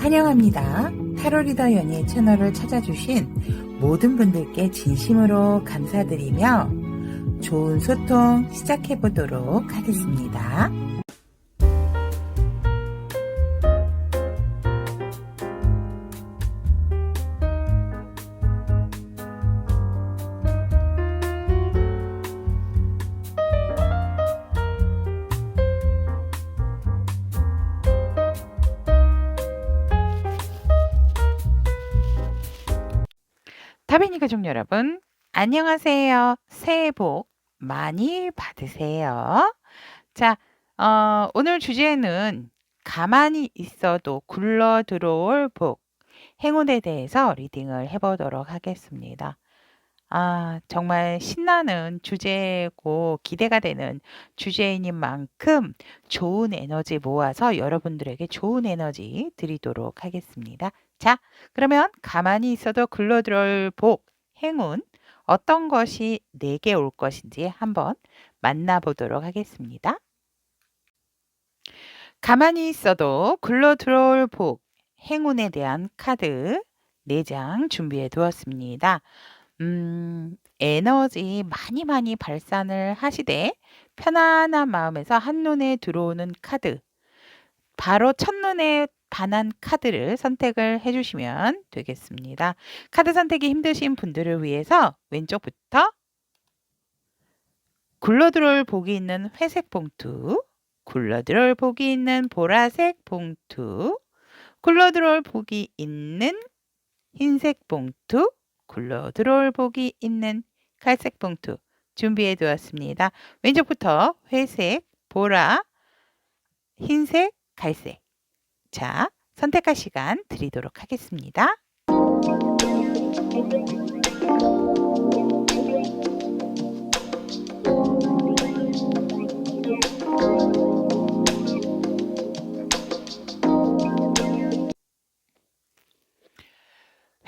환영합니다. 타로리더 연희의 채널을 찾아주신 모든 분들께 진심으로 감사드리며 좋은 소통 시작해보도록 하겠습니다. 타비니 가족 여러분, 안녕하세요. 새해 복 많이 받으세요. 자, 오늘 주제는 가만히 있어도 굴러 들어올 복, 행운에 대해서 리딩을 해보도록 하겠습니다. 정말 신나는 주제고 기대가 되는 주제인 만큼 좋은 에너지 모아서 여러분들에게 좋은 에너지 드리도록 하겠습니다. 자, 그러면 가만히 있어도 굴러들어올 복, 행운, 어떤 것이 내게 올 것인지 한번 만나보도록 하겠습니다. 가만히 있어도 굴러들어올 복, 행운에 대한 카드 4장 준비해 두었습니다. 에너지 많이 발산을 하시되 편안한 마음에서 한눈에 들어오는 카드, 바로 첫눈에 반한 카드를 선택을 해주시면 되겠습니다. 카드 선택이 힘드신 분들을 위해서 왼쪽부터 굴러들어올 복이 있는 회색 봉투, 굴러들어올 복이 있는 보라색 봉투, 굴러들어올 복이 있는 흰색 봉투, 굴러들어올 복이 있는 갈색 봉투 준비해 두었습니다. 왼쪽부터 회색, 보라, 흰색, 갈색. 자, 선택할 시간 드리도록 하겠습니다.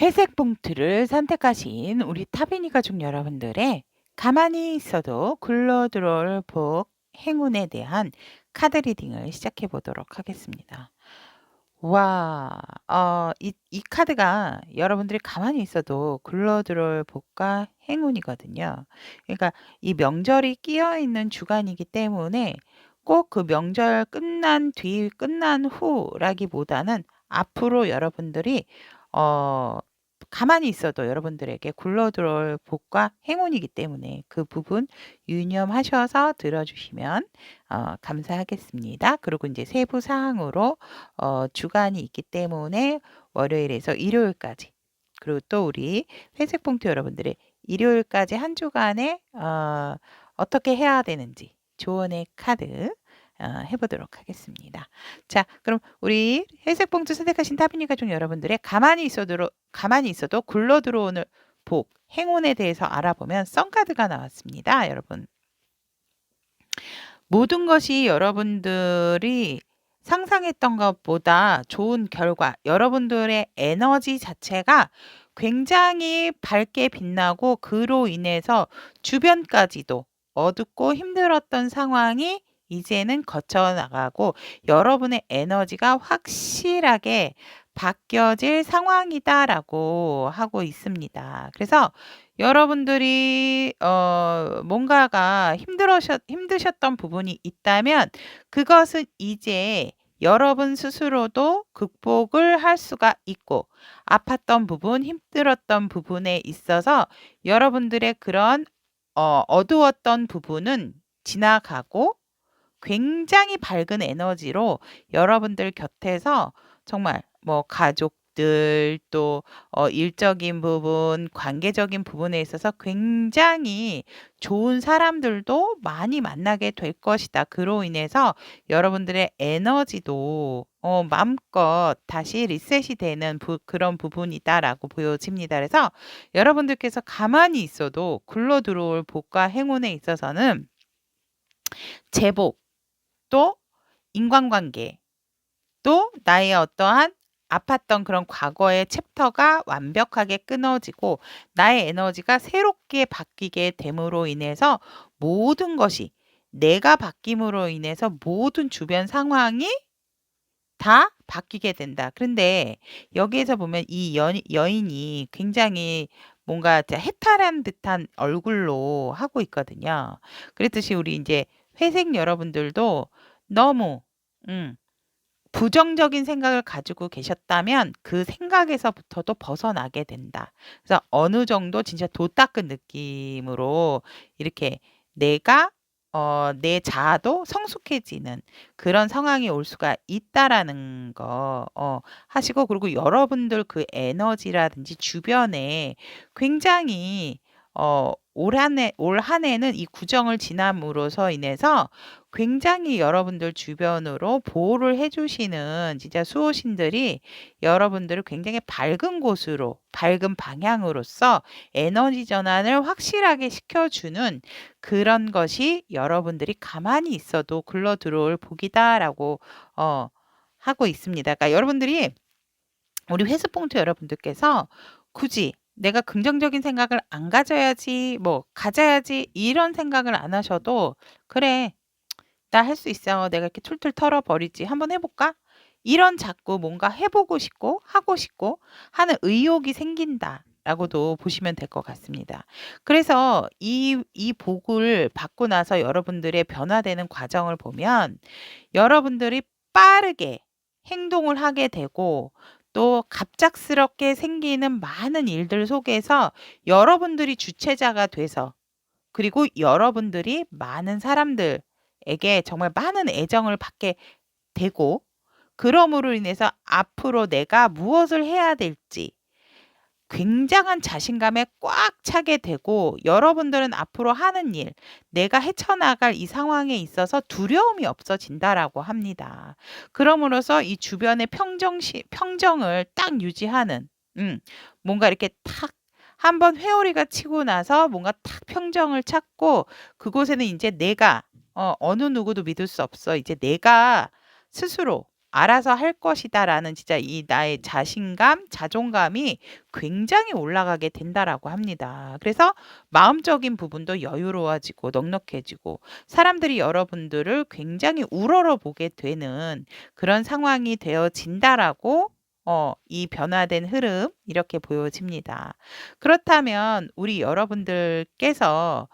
회색 봉투를 선택하신 우리 타비니 가족 여러분들의 가만히 있어도 굴러들어올 복, 행운에 대한 카드 리딩을 시작해 보도록 하겠습니다. 와, 이 카드가 여러분들이 가만히 있어도 굴러들어올 복과 행운이거든요. 그러니까 이 명절이 끼어 있는 주간이기 때문에 꼭 그 명절 끝난 뒤, 끝난 후라기보다는 앞으로 여러분들이 가만히 있어도 여러분들에게 굴러들어올 복과 행운이기 때문에 그 부분 유념하셔서 들어주시면 감사하겠습니다. 그리고 이제 세부 사항으로 주간이 있기 때문에 월요일에서 일요일까지, 그리고 또 우리 회색 봉투 여러분들의 일요일까지 한 주간에 어떻게 해야 되는지 조언의 카드 해보도록 하겠습니다. 자, 그럼 우리 회색 봉투 선택하신 타비니 가족 여러분들의 가만히 있어도 굴러 들어오는 복, 행운에 대해서 알아보면 썬카드가 나왔습니다. 여러분, 모든 것이 여러분들이 상상했던 것보다 좋은 결과, 여러분들의 에너지 자체가 굉장히 밝게 빛나고 그로 인해서 주변까지도 어둡고 힘들었던 상황이 이제는 거쳐나가고 여러분의 에너지가 확실하게 바뀌어질 상황이다라고 하고 있습니다. 그래서 여러분들이 뭔가가 힘드셨던 부분이 있다면 그것은 이제 여러분 스스로도 극복을 할 수가 있고 아팠던 부분, 힘들었던 부분에 있어서 여러분들의 그런 어두웠던 부분은 지나가고 굉장히 밝은 에너지로 여러분들 곁에서 정말 뭐 가족들 또 일적인 부분, 관계적인 부분에 있어서 굉장히 좋은 사람들도 많이 만나게 될 것이다. 그로 인해서 여러분들의 에너지도 마음껏 다시 리셋이 되는 그런 부분이다라고 보여집니다. 그래서 여러분들께서 가만히 있어도 굴러 들어올 복과 행운에 있어서는 제복, 또 인간관계, 또 나의 어떠한 아팠던 그런 과거의 챕터가 완벽하게 끊어지고 나의 에너지가 새롭게 바뀌게 됨으로 인해서 모든 것이 내가 바뀜으로 인해서 모든 주변 상황이 다 바뀌게 된다. 그런데 여기에서 보면 이 여인이 굉장히 뭔가 진짜 해탈한 듯한 얼굴로 하고 있거든요. 그랬듯이 우리 인제 회색 여러분들도 너무 음 부정적인 생각을 가지고 계셨다면 그 생각에서부터도 벗어나게 된다. 그래서 어느 정도 진짜 도 닦은 느낌으로 이렇게 내가 내 자아도 성숙해지는 그런 상황이 올 수가 있다라는 거 하시고, 그리고 여러분들 그 에너지라든지 주변에 굉장히 올 한 해는 이 구정을 지남으로써 인해서 굉장히 여러분들 주변으로 보호를 해 주시는 진짜 수호신들이 여러분들을 굉장히 밝은 곳으로, 밝은 방향으로서 에너지 전환을 확실하게 시켜주는 그런 것이 여러분들이 가만히 있어도 굴러 들어올 복이다라고 하고 있습니다. 그러니까 여러분들이, 우리 회수봉투 여러분들께서 굳이 '내가 긍정적인 생각을 안 가져야지. 뭐 가져야지.' 이런 생각을 안 하셔도 '그래. 나 할 수 있어. 내가 이렇게 툴툴 털어 버리지. 한번 해 볼까?' 이런 자꾸 뭔가 해 보고 싶고 하고 싶고 하는 의욕이 생긴다라고도 보시면 될 것 같습니다. 그래서 이 복을 받고 나서 여러분들의 변화되는 과정을 보면 여러분들이 빠르게 행동을 하게 되고, 또 갑작스럽게 생기는 많은 일들 속에서 여러분들이 주체자가 돼서, 그리고 여러분들이 많은 사람들에게 정말 많은 애정을 받게 되고, 그러므로 인해서 앞으로 내가 무엇을 해야 될지 굉장한 자신감에 꽉 차게 되고, 여러분들은 앞으로 하는 일, 내가 헤쳐나갈 이 상황에 있어서 두려움이 없어진다라고 합니다. 그럼으로써 이 주변의 평정을 딱 유지하는, 뭔가 이렇게 탁 한번 회오리가 치고 나서 뭔가 탁 평정을 찾고, 그곳에는 이제 내가 어느 누구도 믿을 수 없어. 이제 내가 스스로 알아서 할 것이다라는 진짜 이 나의 자신감, 자존감이 굉장히 올라가게 된다라고 합니다. 그래서 마음적인 부분도 여유로워지고 넉넉해지고, 사람들이 여러분들을 굉장히 우러러 보게 되는 그런 상황이 되어진다라고 이 변화된 흐름 이렇게 보여집니다. 그렇다면 우리 여러분들께서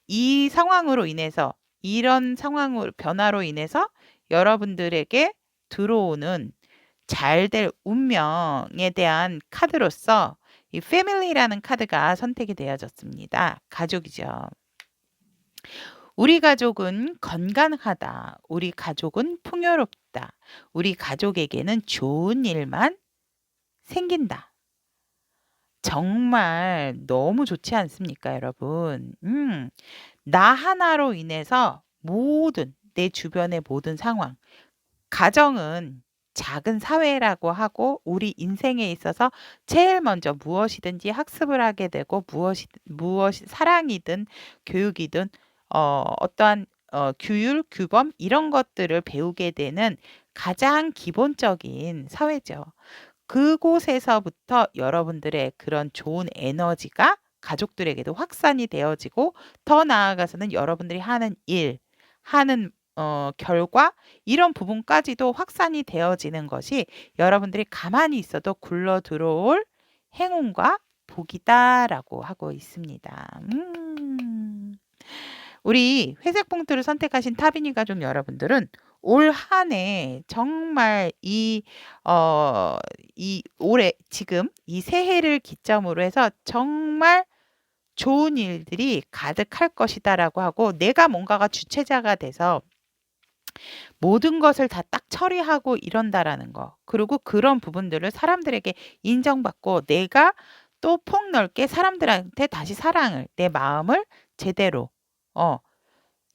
이 상황으로 인해서, 이런 상황으로 변화로 인해서 여러분들에게 들어오는 잘 될 운명에 대한 카드로서 이 패밀리라는 카드가 선택이 되어졌습니다. 가족이죠. 우리 가족은 건강하다. 우리 가족은 풍요롭다. 우리 가족에게는 좋은 일만 생긴다. 정말 너무 좋지 않습니까, 여러분? 나 하나로 인해서 모든 내 주변의 모든 상황, 가정은 작은 사회라고 하고, 우리 인생에 있어서 제일 먼저 무엇이든지 학습을 하게 되고, 무엇이 사랑이든 교육이든 어떠한 규율, 규범 이런 것들을 배우게 되는 가장 기본적인 사회죠. 그곳에서부터 여러분들의 그런 좋은 에너지가 가족들에게도 확산이 되어지고, 더 나아가서는 여러분들이 하는 일, 하는 결과, 이런 부분까지도 확산이 되어지는 것이 여러분들이 가만히 있어도 굴러 들어올 행운과 복이다라고 하고 있습니다. 우리 회색 봉투를 선택하신 타비니 가족 여러분들은 올 한 해 정말 이 올해 지금 이 새해를 기점으로 해서 정말 좋은 일들이 가득할 것이다라고 하고, 내가 뭔가가 주체자가 돼서 모든 것을 다 딱 처리하고 이런다라는 거. 그리고 그런 부분들을 사람들에게 인정받고, 내가 또 폭넓게 사람들한테 다시 사랑을, 내 마음을 제대로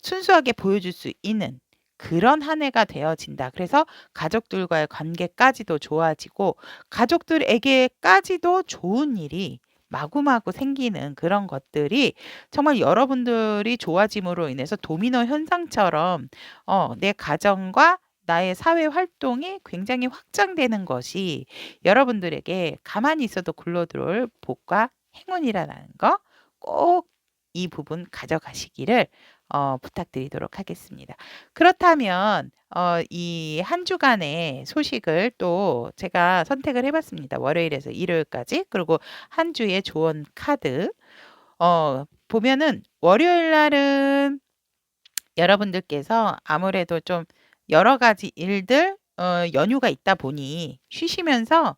순수하게 보여줄 수 있는 그런 한 해가 되어진다. 그래서 가족들과의 관계까지도 좋아지고, 가족들에게까지도 좋은 일이 마구마구 생기는 그런 것들이 정말 여러분들이 좋아짐으로 인해서 도미노 현상처럼 내 가정과 나의 사회 활동이 굉장히 확장되는 것이 여러분들에게 가만히 있어도 굴러들어올 복과 행운이라는 거, 꼭 이 부분 가져가시기를 부탁드리도록 하겠습니다. 그렇다면 이 한 주간의 소식을 또 제가 선택을 해 봤습니다. 월요일에서 일요일까지. 그리고 한 주의 조언 카드. 보면은 월요일 날은 여러분들께서 아무래도 좀 여러 가지 일들 연휴가 있다 보니 쉬시면서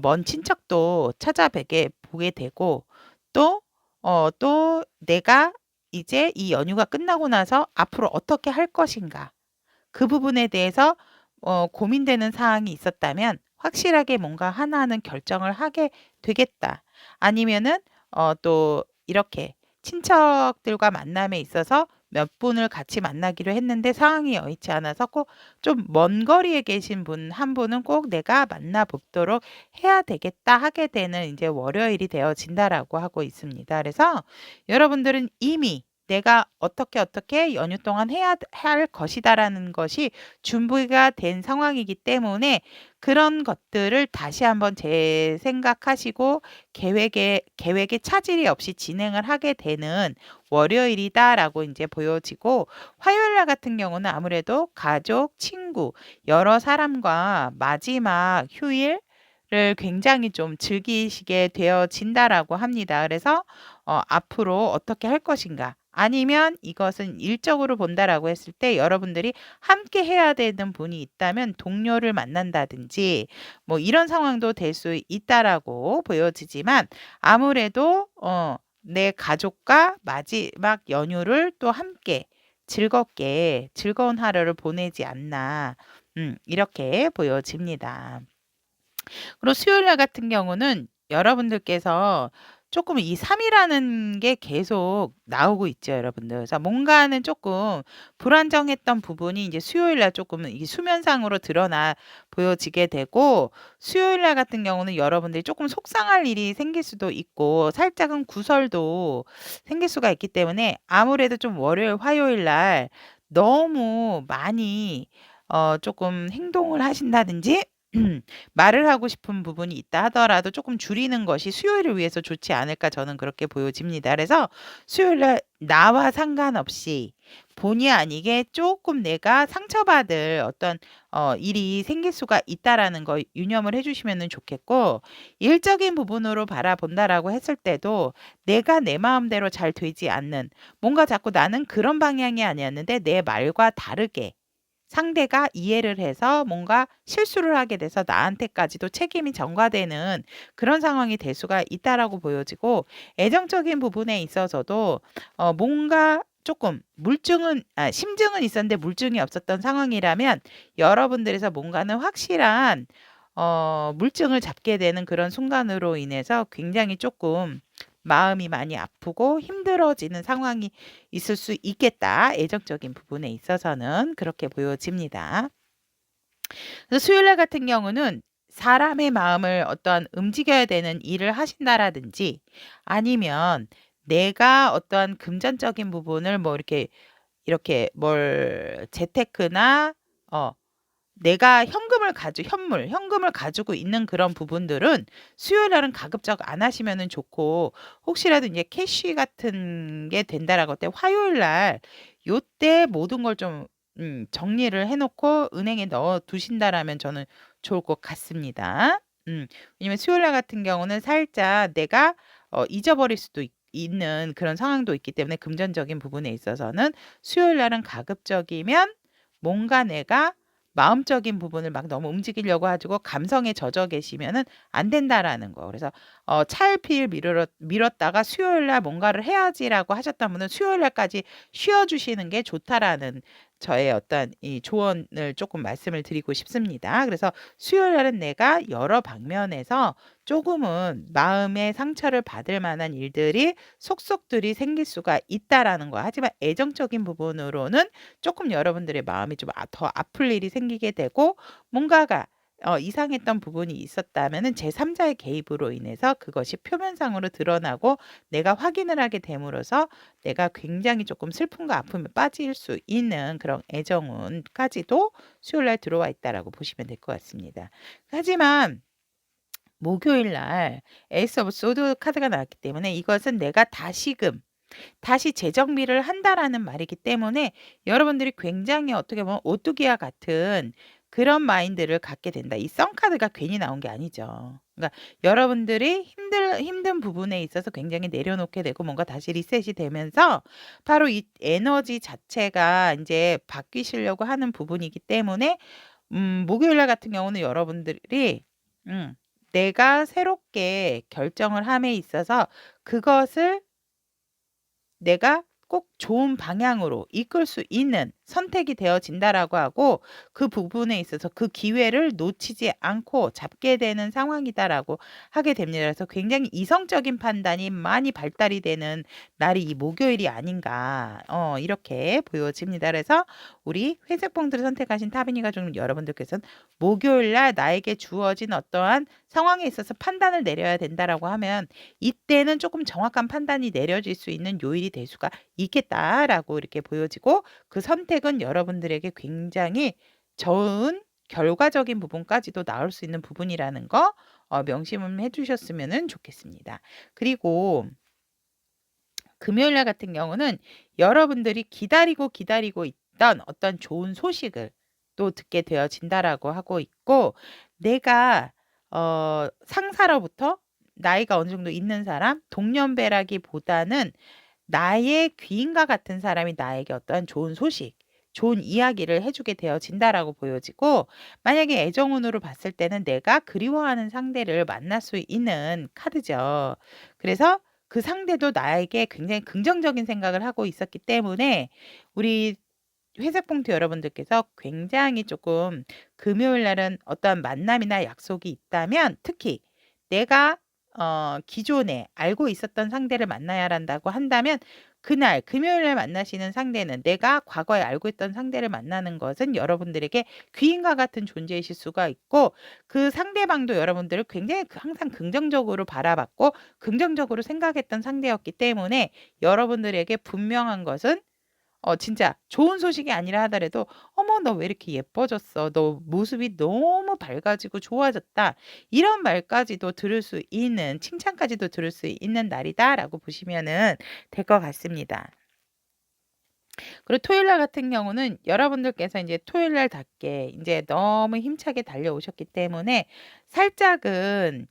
먼 친척도 찾아뵈게 보게 되고 또 또 내가 이제 이 연휴가 끝나고 나서 앞으로 어떻게 할 것인가 그 부분에 대해서 고민되는 사항이 있었다면 확실하게 뭔가 하나는 결정을 하게 되겠다. 아니면은 또 이렇게 친척들과 만남에 있어서 몇 분을 같이 만나기로 했는데 상황이 여의치 않아서 꼭 좀 먼 거리에 계신 분 한 분은 꼭 내가 만나 뵙도록 해야 되겠다 하게 되는 이제 월요일이 되어진다라고 하고 있습니다. 그래서 여러분들은 이미 내가 어떻게 연휴 동안 해야 할 것이다라는 것이 준비가 된 상황이기 때문에 그런 것들을 다시 한번 재생각하시고 계획에 차질이 없이 진행을 하게 되는 월요일이다라고 이제 보여지고 화요일 날 같은 경우는 아무래도 가족, 친구, 여러 사람과 마지막 휴일을 굉장히 좀 즐기시게 되어진다라고 합니다. 그래서 앞으로 어떻게 할 것인가 아니면 이것은 일적으로 본다라고 했을 때 여러분들이 함께 해야 되는 분이 있다면 동료를 만난다든지 뭐 이런 상황도 될 수 있다라고 보여지지만 아무래도 내 가족과 마지막 연휴를 또 함께 즐겁게 즐거운 하루를 보내지 않나 이렇게 보여집니다. 그리고 수요일 날 같은 경우는 여러분들께서 조금 이 3 이라는 게 계속 나오고 있죠, 여러분들. 그래서 뭔가는 조금 불안정했던 부분이 이제 수요일 날 조금 이 수면상으로 드러나 보여지게 되고 수요일 날 같은 경우는 여러분들이 조금 속상할 일이 생길 수도 있고 살짝은 구설도 생길 수가 있기 때문에 아무래도 좀 월요일, 화요일 날 너무 많이 조금 행동을 하신다든지 말을 하고 싶은 부분이 있다 하더라도 조금 줄이는 것이 수요일을 위해서 좋지 않을까 저는 그렇게 보여집니다. 그래서 수요일 날 나와 상관없이 본의 아니게 조금 내가 상처받을 어떤 일이 생길 수가 있다라는 거 유념을 해 주시면은 좋겠고 일적인 부분으로 바라본다라고 했을 때도 내가 내 마음대로 잘 되지 않는 뭔가 자꾸 나는 그런 방향이 아니었는데 내 말과 다르게 상대가 이해를 해서 뭔가 실수를 하게 돼서 나한테까지도 책임이 전가되는 그런 상황이 될 수가 있다라고 보여지고 애정적인 부분에 있어서도 뭔가 조금 심증은 있었는데 물증이 없었던 상황이라면 여러분들에서 뭔가는 확실한 물증을 잡게 되는 그런 순간으로 인해서 굉장히 조금 마음이 많이 아프고 힘들어지는 상황이 있을 수 있겠다. 애정적인 부분에 있어서는 그렇게 보여집니다. 그래서 수요일 날 같은 경우는 사람의 마음을 어떠한 움직여야 되는 일을 하신다라든지 아니면 내가 어떠한 금전적인 부분을 뭐 이렇게 뭘 재테크나 내가 현금을 가지고 있는 그런 부분들은 수요일 날은 가급적 안 하시면은 좋고 혹시라도 이제 캐시 같은 게 된다라고 할 때 화요일 날 요때 모든 걸 좀 정리를 해 놓고 은행에 넣어 두신다라면 저는 좋을 것 같습니다. 왜냐면 수요일 날 같은 경우는 살짝 내가 잊어버릴 수도 있는 그런 상황도 있기 때문에 금전적인 부분에 있어서는 수요일 날은 가급적이면 뭔가 내가 마음적인 부분을 막 너무 움직이려고 가지고 감성에 젖어 계시면은 안 된다라는 거. 그래서 차일피일 미뤘다가 수요일 날 뭔가를 해야지라고 하셨던 분은 수요일 날까지 쉬어 주시는 게 좋다라는 저의 어떤 이 조언을 조금 말씀을 드리고 싶습니다. 그래서 수요일 날은 내가 여러 방면에서 조금은 마음의 상처를 받을 만한 일들이 속속들이 생길 수가 있다라는 거. 하지만 애정적인 부분으로는 조금 여러분들의 마음이 좀 더 아플 일이 생기게 되고 뭔가가 이상했던 부분이 있었다면은 제3 자의 개입으로 인해서 그것이 표면상으로 드러나고 내가 확인을 하게 됨으로써 내가 굉장히 조금 슬픔과 아픔에 빠질 수 있는 그런 애정운까지도 수요일 날 들어와 있다라고 보시면 될 것 같습니다. 하지만 목요일 날 에이스 오브 소드 카드가 나왔기 때문에 이것은 내가 다시금 다시 재정비를 한다라는 말이기 때문에 여러분들이 굉장히 어떻게 보면 오뚜기와 같은 그런 마인드를 갖게 된다. 이 썬카드가 괜히 나온 게 아니죠. 그러니까 여러분들이 힘든 부분에 있어서 굉장히 내려놓게 되고 뭔가 다시 리셋이 되면서 바로 이 에너지 자체가 이제 바뀌시려고 하는 부분이기 때문에 목요일 날 같은 경우는 여러분들이 내가 새롭게 결정을 함에 있어서 그것을 내가 꼭 좋은 방향으로 이끌 수 있는 선택이 되어진다라고 하고 그 부분에 있어서 그 기회를 놓치지 않고 잡게 되는 상황이다라고 하게 됩니다. 그래서 굉장히 이성적인 판단이 많이 발달이 되는 날이 이 목요일이 아닌가 이렇게 보여집니다. 그래서 우리 회색 봉투를 선택하신 타비니 가족 여러분들께서는 목요일 날 나에게 주어진 어떠한 상황에 있어서 판단을 내려야 된다라고 하면 이때는 조금 정확한 판단이 내려질 수 있는 요일이 될 수가 있겠다라고 이렇게 보여지고 그 선택은 여러분들에게 굉장히 좋은 결과적인 부분까지도 나올 수 있는 부분이라는 거 명심을 해주셨으면 좋겠습니다. 그리고 금요일 날 같은 경우는 여러분들이 기다리고 있던 어떤 좋은 소식을 또 듣게 되어진다라고 하고 있고 내가 상사로부터 나이가 어느 정도 있는 사람, 동년배라기보다는 나의 귀인과 같은 사람이 나에게 어떠한 좋은 소식, 좋은 이야기를 해주게 되어진다라고 보여지고 만약에 애정운으로 봤을 때는 내가 그리워하는 상대를 만날 수 있는 카드죠. 그래서 그 상대도 나에게 굉장히 긍정적인 생각을 하고 있었기 때문에 우리 회색 봉투 여러분들께서 굉장히 조금 금요일 날은 어떠한 만남이나 약속이 있다면 특히 내가 기존에 알고 있었던 상대를 만나야 한다고 한다면 그날 금요일에 만나시는 상대는 내가 과거에 알고 있던 상대를 만나는 것은 여러분들에게 귀인과 같은 존재이실 수가 있고 그 상대방도 여러분들을 굉장히 항상 긍정적으로 바라봤고 긍정적으로 생각했던 상대였기 때문에 여러분들에게 분명한 것은 진짜 좋은 소식이 아니라 하더라도 "어머 너 왜 이렇게 예뻐졌어. 너 모습이 너무 밝아지고 좋아졌다." 이런 말까지도 들을 수 있는 칭찬까지도 들을 수 있는 날이다라고 보시면은 될 것 같습니다. 그리고 토요일 날 같은 경우는 여러분들께서 이제 토요일 날답게 인제 너무 힘차게 달려오셨기 때문에 살짝은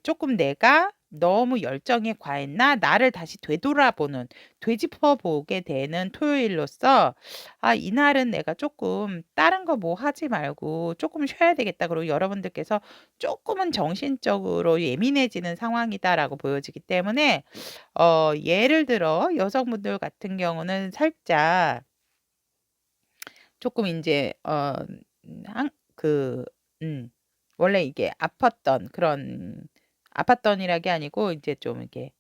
쪼끔 '내가 너무 열정에 과했나?' 나를 다시 되돌아보는 되짚어 보게 되는 토요일로서 '아 이날은 내가 쪼끔 다른 거 뭐 하지 말고 쪼끔 쉬어야 되겠다.' 그리고 여러분들께서 쪼끔은 정신적으로 예민해지는 상황이다라고 보여지기 때문에 예를 들어 여성분들 같은 경우는 살짝 조금 인제 항 그 원래 이게 아팠던 그런 아팠던이란 게 아니고 이제 좀 이렇게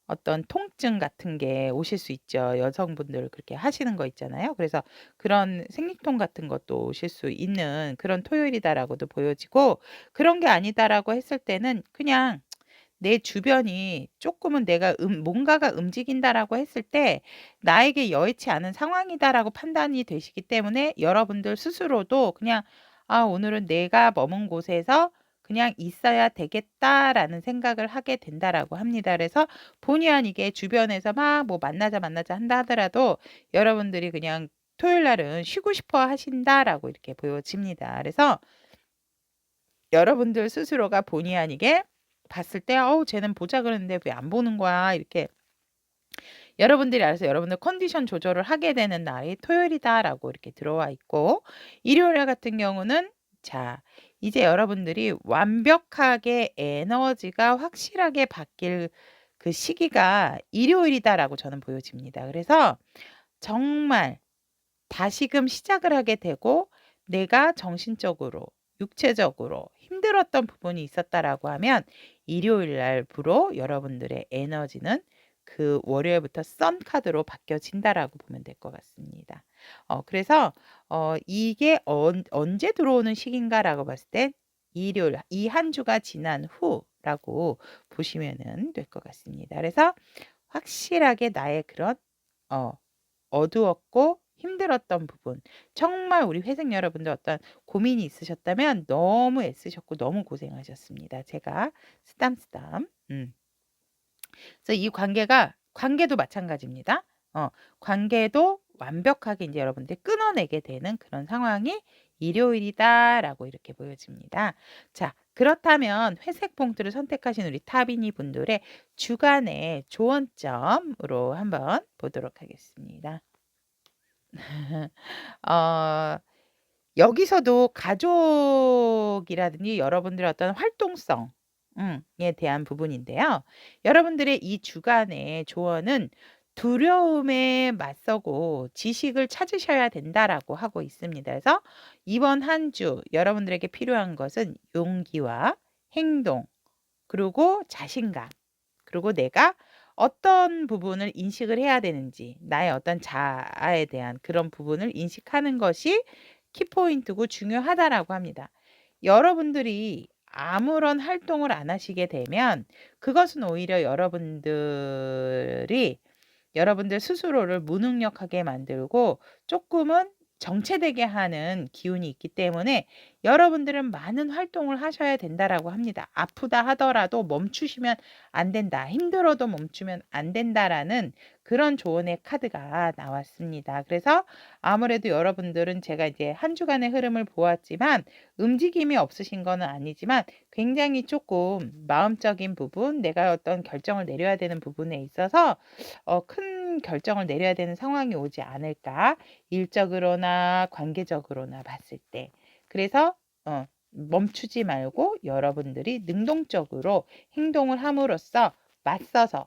어떤 통증 같은 게 오실 수 있죠. 여성분들 그렇게 하시는 거 있잖아요. 그래서 그런 생리통 같은 것도 오실 수 있는 그런 토요일이다라고도 보여지고 그런 게 아니다라고 했을 때는 그냥 내 주변이 쪼끔은 내가 뭔가가 움직인다라고 했을 때 '나에게 여의치 않은 상황이다.'라고 판단이 되시기 때문에 여러분들 스스로도 그냥 '아 오늘은 내가 머문 곳에서 그냥 있어야 되겠다.'라는 생각을 하게 된다라고 합니다. 그래서 본의 아니게 주변에서 막 뭐 "만나자, 만나자." 한다 하더라도 여러분들이 그냥 토요일 날은 쉬고 싶어 하신다라고 이렇게 보여집니다. 그래서 여러분들 스스로가 본의 아니게 봤을 때 '어우 쟤는 보자 그랬는데 왜 안 보는 거야.' 이렇게 여러분들이 알아서 여러분들 컨디션 조절을 하게 되는 날이 토요일이다라고 이렇게 들어와 있고 일요일 같은 경우는 자 이제 여러분들이 완벽하게 에너지가 확실하게 바뀔 그 시기가 일요일이다라고 저는 보여집니다. 그래서 정말 다시금 시작을 하게 되고 내가 정신적으로 육체적으로 힘들었던 부분이 있었다라고 하면 일요일 날부로 여러분들의 에너지는 그 월요일부터 선 카드로 바뀌어진다라고 보면 될 것 같습니다. 그래서 이게 언제 들어오는 시기인가라고 봤을 땐 일요일 이 한 주가 지난 후라고 보시면은 될 것 같습니다. 그래서 확실하게 나의 그런 어 어두웠고 힘들었던 부분 정말 우리 회생 여러분들 어떤 고민이 있으셨다면 너무 애쓰셨고 너무 고생하셨습니다. 제가 쓰담쓰담 그래서 이 관계도 마찬가지입니다. 관계도 완벽하게 인제 여러분들이 끊어내게 되는 그런 상황이 일요일이다라고 이렇게 보여집니다. 자, 그렇다면 회색 봉투를 선택하신 우리 타비니 분들의 주간의 조언점으로 한번 보도록 하겠습니다. 어 여기서도 가족이라든지 여러분들의 어떤 활동성 에 대한 부분인데요. 여러분들의 이 주간의 조언은 "두려움에 맞서고 지식을 찾으셔야 된다."라고 하고 있습니다. 그래서 이번 한 주 여러분들에게 필요한 것은 용기와 행동, 그리고 자신감, 그리고 내가 어떤 부분을 인식을 해야 되는지, 나의 어떤 자아에 대한 그런 부분을 인식하는 것이 키포인트고 중요하다라고 합니다. 여러분들이 아무런 활동을 안 하시게 되면 그것은 오히려 여러분들 스스로를 무능력하게 만들고 조금은 정체되게 하는 기운이 있기 때문에 여러분들은 많은 활동을 하셔야 된다라고 합니다. 아프다 하더라도 멈추시면 안 된다. 힘들어도 멈추면 안 된다라는 그런 조언의 카드가 나왔습니다. 그래서 아무래도 여러분들은 제가 이제 한 주간의 흐름을 보았지만 움직임이 없으신 거는 아니지만 굉장히 조금 마음적인 부분, 내가 어떤 결정을 내려야 되는 부분에 있어서 큰 결정을 내려야 되는 상황이 오지 않을까. 일적으로나 관계적으로나 봤을 때. 그래서 멈추지 말고 여러분들이 능동적으로 행동을 함으로써 맞서서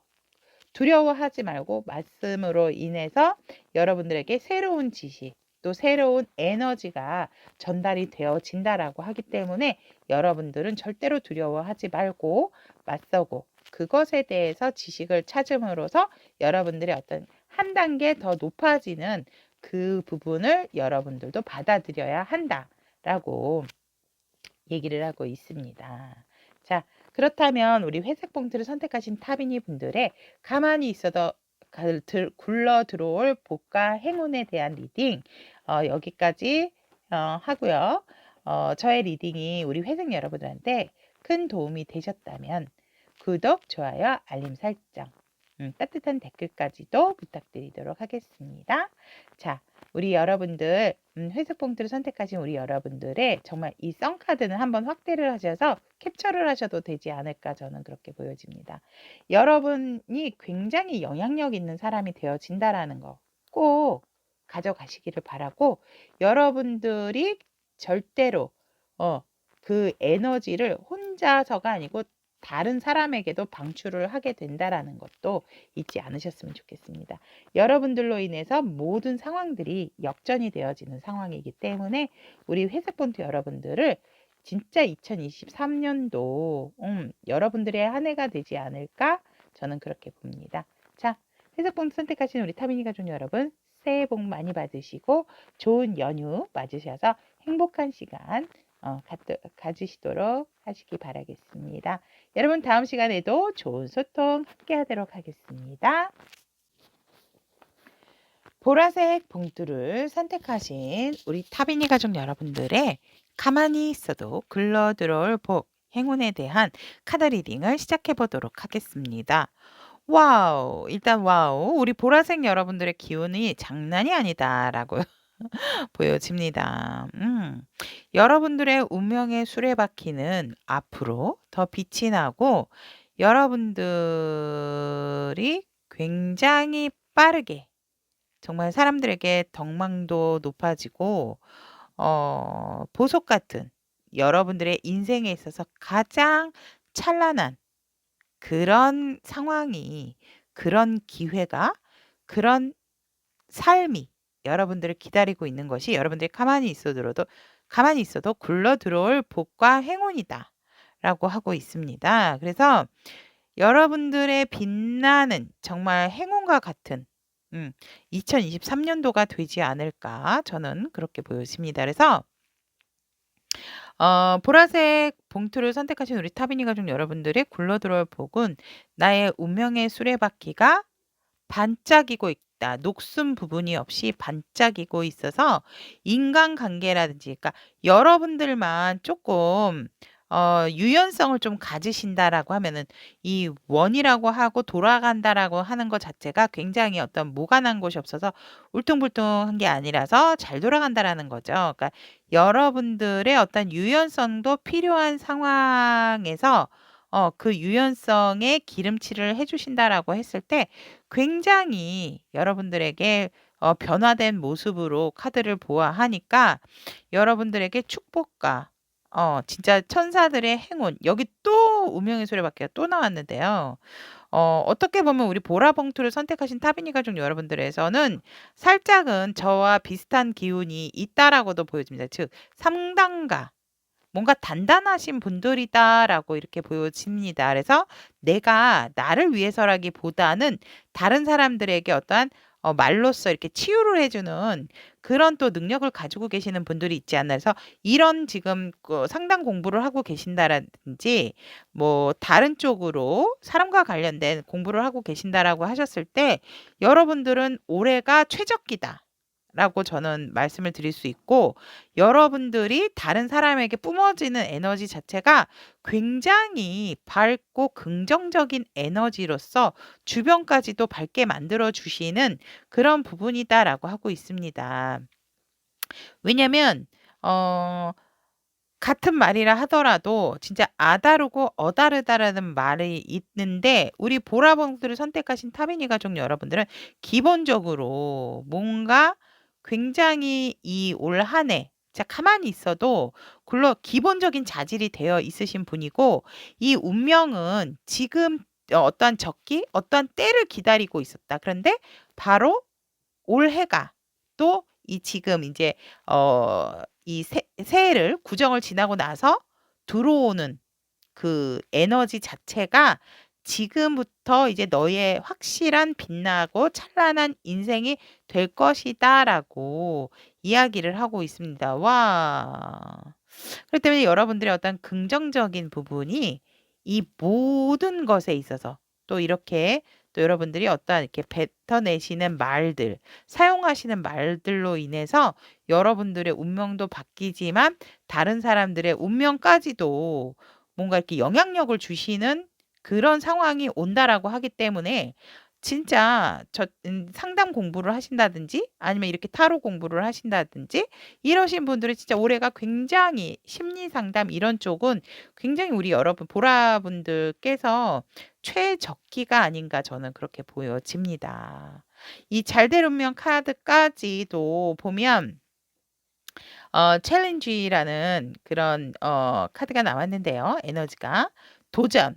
두려워하지 말고 말씀으로 인해서 여러분들에게 새로운 지식, 또 새로운 에너지가 전달이 되어진다라고 하기 때문에 여러분들은 절대로 두려워하지 말고 맞서고 그것에 대해서 지식을 찾음으로써 여러분들의 어떤 한 단계 더 높아지는 그 부분을 여러분들도 받아들여야 한다라고 얘기를 하고 있습니다. 자, 그렇다면 우리 회색 봉투를 선택하신 타비니 분들의 가만히 있어도 굴러 들어올 복과 행운에 대한 리딩 여기까지 하고요. 저의 리딩이 우리 회색 여러분들한테 큰 도움이 되셨다면 구독, 좋아요, 알림 설정, 따뜻한 댓글까지도 부탁드리도록 하겠습니다. 자, 우리 여러분들 회색 봉투를 선택하신 우리 여러분들의 정말 이 썬카드는 한번 확대를 하셔서 캡처를 하셔도 되지 않을까 저는 그렇게 보여집니다. 여러분이 굉장히 영향력 있는 사람이 되어진다라는 거 꼭 가져가시기를 바라고 여러분들이 절대로 그 에너지를 혼자서가 아니고 다른 사람에게도 방출을 하게 된다라는 것도 잊지 않으셨으면 좋겠습니다. 여러분들로 인해서 모든 상황들이 역전이 되어지는 상황이기 때문에 우리 회색본트 여러분들을 진짜 2023년도 여러분들의 한 해가 되지 않을까 저는 그렇게 봅니다. 자, 회색본트 선택하신 우리 타비니 가족 여러분 새해 복 많이 받으시고 좋은 연휴 맞으셔서 행복한 시간 가지시도록 하시기 바라겠습니다. 여러분 다음 시간에도 좋은 소통 함께 하도록 하겠습니다. 보라색 봉투를 선택하신 우리 타비니 가족 여러분들의 가만히 있어도 굴러 들어올 복, 행운에 대한 카드 리딩을 시작해 보도록 하겠습니다. 와우, 일단 와우, 우리 보라색 여러분들의 기운이 장난이 아니다라고 보여집니다. 여러분들의 운명의 수레바퀴는 앞으로 더 빛이 나고 여러분들이 굉장히 빠르게 정말 사람들에게 덕망도 높아지고 보석 같은 여러분들의 인생에 있어서 가장 찬란한 그런 상황이, 그런 기회가, 그런 삶이 여러분들을 기다리고 있는 것이 여러분들이 가만히 있어도 굴러 들어올 복과 행운이다 라고 하고 있습니다. 그래서 여러분들의 빛나는 정말 행운과 같은 2023년도가 되지 않을까 저는 그렇게 보여집니다. 그래서 보라색 봉투를 선택하신 우리 타비니 가족 여러분들의 굴러 들어올 복은 나의 운명의 수레바퀴가 반짝이고 있다. 녹슨 부분이 없이 반짝이고 있어서 인간관계라든지 그러니까 여러분들만 조금 유연성을 좀 가지신다라고 하면은 이 원이라고 하고 돌아간다라고 하는 것 자체가 굉장히 어떤 모관한 곳이 없어서 울퉁불퉁한 게 아니라서 잘 돌아간다라는 거죠. 그러니까 여러분들의 어떤 유연성도 필요한 상황에서 그 유연성에 기름칠을 해 주신다라고 했을 때 굉장히 여러분들에게 변화된 모습으로 카드를 보아하니까 여러분들에게 축복과 진짜 천사들의 행운. 여기 또 운명의 수레바퀴가 또 나왔는데요. 어떻게 보면 우리 보라봉투를 선택하신 타비니 가족 여러분들에서는 살짝은 저와 비슷한 기운이 있다라고도 보여집니다. 즉 상담가, 뭔가 단단하신 분들이다라고 이렇게 보여집니다. 그래서 내가 나를 위해서라기보다는 다른 사람들에게 어떠한 말로써 이렇게 치유를 해주는 그런 또 능력을 가지고 계시는 분들이 있지 않나 해서 이런 지금 상담 공부를 하고 계신다라든지 뭐 다른 쪽으로 사람과 관련된 공부를 하고 계신다라고 하셨을 때 여러분들은 올해가 최적기다. 라고 저는 말씀을 드릴 수 있고 여러분들이 다른 사람에게 뿜어지는 에너지 자체가 굉장히 밝고 긍정적인 에너지로서 주변까지도 밝게 만들어 주시는 그런 부분이다라고 하고 있습니다. 왜냐면 같은 말이라 하더라도 진짜 아다르고 어다르다라는 말이 있는데 우리 보라봉투를 선택하신 타비니 가족 여러분들은 기본적으로 뭔가 굉장히 이 올 한 해 진짜 가만히 있어도 기본적인 자질이 되어 있으신 분이고 이 운명은 지금 어떠한 적기, 어떠한 때를 기다리고 있었다. 그런데 바로 올해가 또 이 지금 이제 이 새해를 구정을 지나고 나서 들어오는 그 에너지 자체가 지금부터 이제 너의 확실한 빛나고 찬란한 인생이 될 것이다라고 이야기를 하고 있습니다. 와. 그렇기 때문에 여러분들의 어떤 긍정적인 부분이 이 모든 것에 있어서 또 이렇게 또 여러분들이 어떠한 이렇게 뱉어내시는 말들, 사용하시는 말들로 인해서 여러분들의 운명도 바뀌지만 다른 사람들의 운명까지도 뭔가 이렇게 영향력을 주시는 그런 상황이 온다라고 하기 때문에 진짜 상담 공부를 하신다든지 아니면 이렇게 타로 공부를 하신다든지 이러신 분들은 진짜 올해가 굉장히 심리 상담 이런 쪽은 굉장히 우리 여러분 보라분들께서 최적기가 아닌가 저는 그렇게 보여집니다. 이 잘될 운명 카드까지도 보면 챌린지라는 그런 카드가 나왔는데요. 에너지가 도전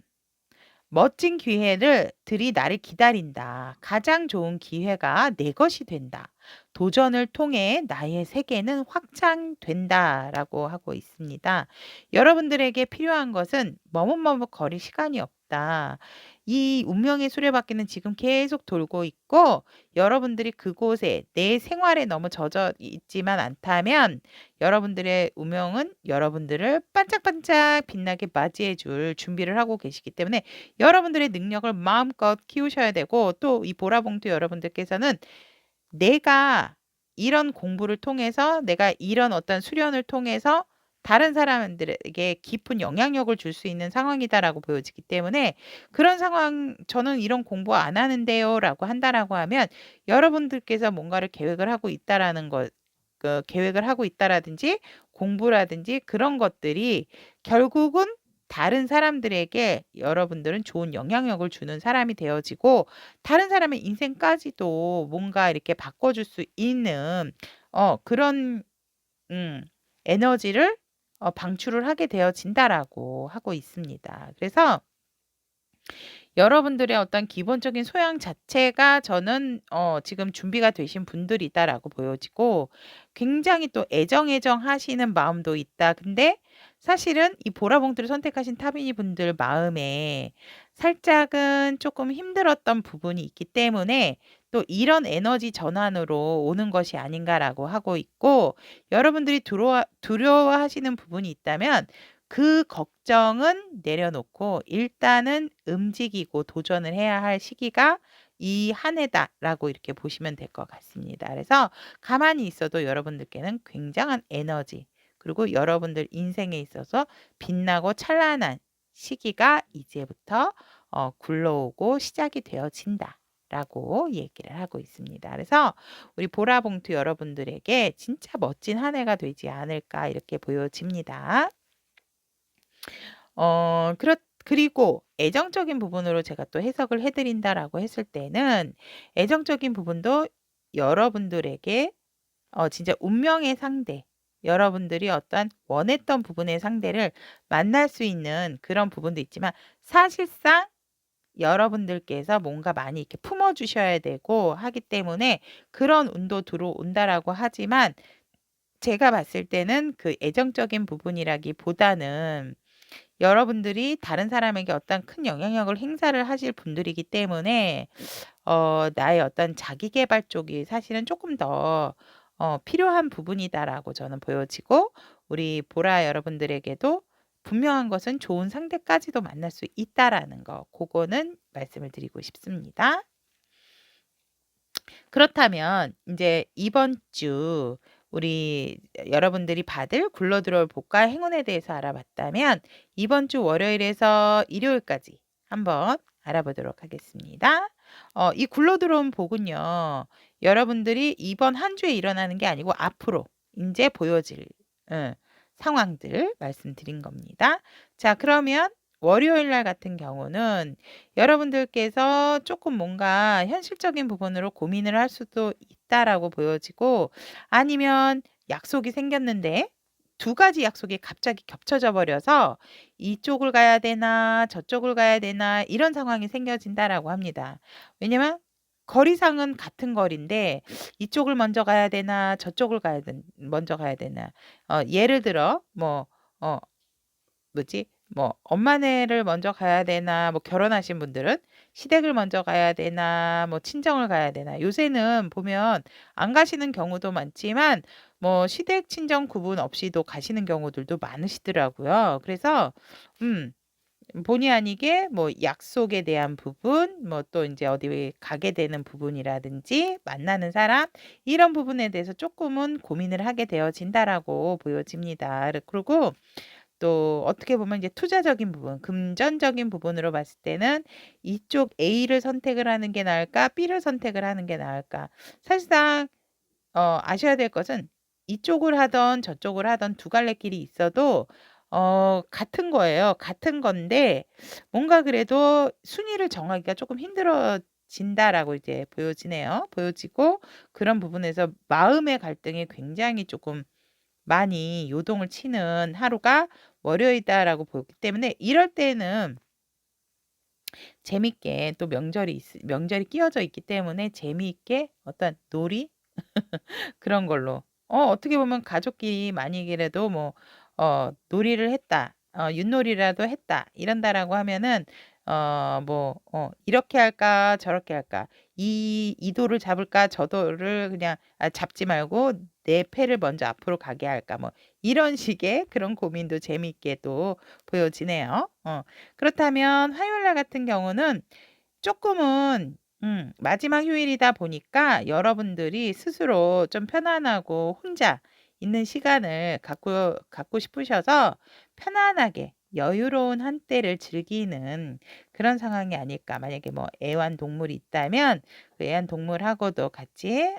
멋진 기회를 들이 나를 기다린다. 가장 좋은 기회가 내 것이 된다. 도전을 통해 나의 세계는 확장된다라고 하고 있습니다. 여러분들에게 필요한 것은 머뭇머뭇거릴 시간이 없다. 이 운명의 수레바퀴는 지금 계속 돌고 있고 여러분들이 그곳에 내 생활에 너무 젖어 있지만 않다면 여러분들의 운명은 여러분들을 반짝반짝 빛나게 맞이해 줄 준비를 하고 계시기 때문에 여러분들의 능력을 마음껏 키우셔야 되고 또 이 보라봉투 여러분들께서는 내가 이런 공부를 통해서 내가 이런 어떤 수련을 통해서 다른 사람들에게 깊은 영향력을 줄 수 있는 상황이다라고 보여지기 때문에 그런 상황 저는 이런 공부 안 하는데요라고 한다라고 하면 여러분들께서 뭔가를 계획을 하고 있다라는 것 계획을 하고 있다라든지 공부라든지 그런 것들이 결국은 다른 사람들에게 여러분들은 좋은 영향력을 주는 사람이 되어지고 다른 사람의 인생까지도 뭔가 이렇게 바꿔줄 수 있는 그런 음, 에너지를 방출을 하게 되어진다라고 하고 있습니다. 그래서 여러분들의 어떤 기본적인 소양 자체가 저는 지금 준비가 되신 분들이다라고 보여지고 굉장히 또 애정하시는 마음도 있다. 근데 사실은 이 보라봉투를 선택하신 타비니 분들 마음에 살짝은 조금 힘들었던 부분이 있기 때문에 또 이런 에너지 전환으로 오는 것이 아닌가라고 하고 있고 여러분들이 두려워하시는 부분이 있다면 그 걱정은 내려놓고 일단은 움직이고 도전을 해야 할 시기가 이 한 해다라고 이렇게 보시면 될 것 같습니다. 그래서 가만히 있어도 여러분들께는 굉장한 에너지, 그리고 여러분들 인생에 있어서 빛나고 찬란한 시기가 이제부터 굴러오고 시작이 되어진다라고 얘기를 하고 있습니다. 그래서 우리 보라봉투 여러분들에게 진짜 멋진 한 해가 되지 않을까 이렇게 보여집니다. 그리고 애정적인 부분으로 제가 또 해석을 해드린다라고 했을 때는 애정적인 부분도 여러분들에게 진짜 운명의 상대, 여러분들이 어떠한 원했던 부분의 상대를 만날 수 있는 그런 부분도 있지만 사실상 여러분들께서 뭔가 많이 이렇게 품어주셔야 되고 하기 때문에 그런 운도 들어온다라고 하지만 제가 봤을 때는 그 애정적인 부분이라기보다는 여러분들이 다른 사람에게 어떤 큰 영향력을 행사를 하실 분들이기 때문에 나의 어떤 자기 계발 쪽이 사실은 조금 더 필요한 부분이다라고 저는 보여지고 우리 보라 여러분들에게도 분명한 것은 좋은 상대까지도 만날 수 있다라는 거 그거는 말씀을 드리고 싶습니다. 그렇다면 이제 이번 주 우리 여러분들이 받을 굴러들어올 복과 행운에 대해서 알아봤다면 이번 주 월요일에서 일요일까지 한번 알아보도록 하겠습니다. 이 굴러들어온 복은요. 여러분들이 이번 한 주에 일어나는 게 아니고 앞으로 이제 보여질 상황들 말씀드린 겁니다. 자, 그러면 월요일 날 같은 경우는 여러분들께서 조금 뭔가 현실적인 부분으로 고민을 할 수도 있다라고 보여지고 아니면 약속이 생겼는데 두 가지 약속이 갑자기 겹쳐져 버려서 이쪽을 가야 되나 저쪽을 가야 되나 이런 상황이 생겨진다라고 합니다. 왜냐면 거리상은 같은 거리인데 이쪽을 먼저 가야 되나 저쪽을 먼저 가야 되나 예를 들어 뭐지? 엄마네를 먼저 가야 되나, 결혼하신 분들은 시댁을 먼저 가야 되나, 친정을 가야 되나. 요새는 보면 안 가시는 경우도 많지만, 시댁, 친정 구분 없이도 가시는 경우들도 많으시더라고요. 그래서, 본의 아니게 약속에 대한 부분, 또 이제 어디 가게 되는 부분이라든지, 만나는 사람, 이런 부분에 대해서 조금은 고민을 하게 되어진다라고 보여집니다. 그리고 또 어떻게 보면 이제 투자적인 부분, 금전적인 부분으로 봤을 때는 이쪽 A를 선택을 하는 게 나을까, B를 선택을 하는 게 나을까. 사실상 아셔야 될 것은 이쪽을 하던 저쪽을 하던 두 갈래 길이 있어도 같은 거예요. 같은 건데 뭔가 그래도 순위를 정하기가 조금 힘들어진다라고 이제 보여지고 그런 부분에서 마음의 갈등이 굉장히 조금 많이 요동을 치는 하루가 월요일이다라고 보기 때문에 이럴 때는 재밌게 또 명절이 끼어져 있기 때문에 재미있게 어떤 놀이 그런 걸로 어떻게 보면 가족끼리 만약이라도 놀이를 했다. 윷놀이라도 했다. 이런다라고 하면은 이렇게 할까 저렇게 할까 이 도를 잡을까 저 도를 그냥 잡지 말고 내 패를 먼저 앞으로 가게 할까 이런 식의 그런 고민도 재미있게 또 보여지네요. 그렇다면 화요일 날 같은 경우는 조금은 마지막 휴일이다 보니까 여러분들이 스스로 좀 편안하고 혼자 있는 시간을 갖고 싶으셔서 편안하게 여유로운 한때를 즐기는 그런 상황이 아닐까. 만약에 애완동물이 있다면 그 애완동물하고도 같이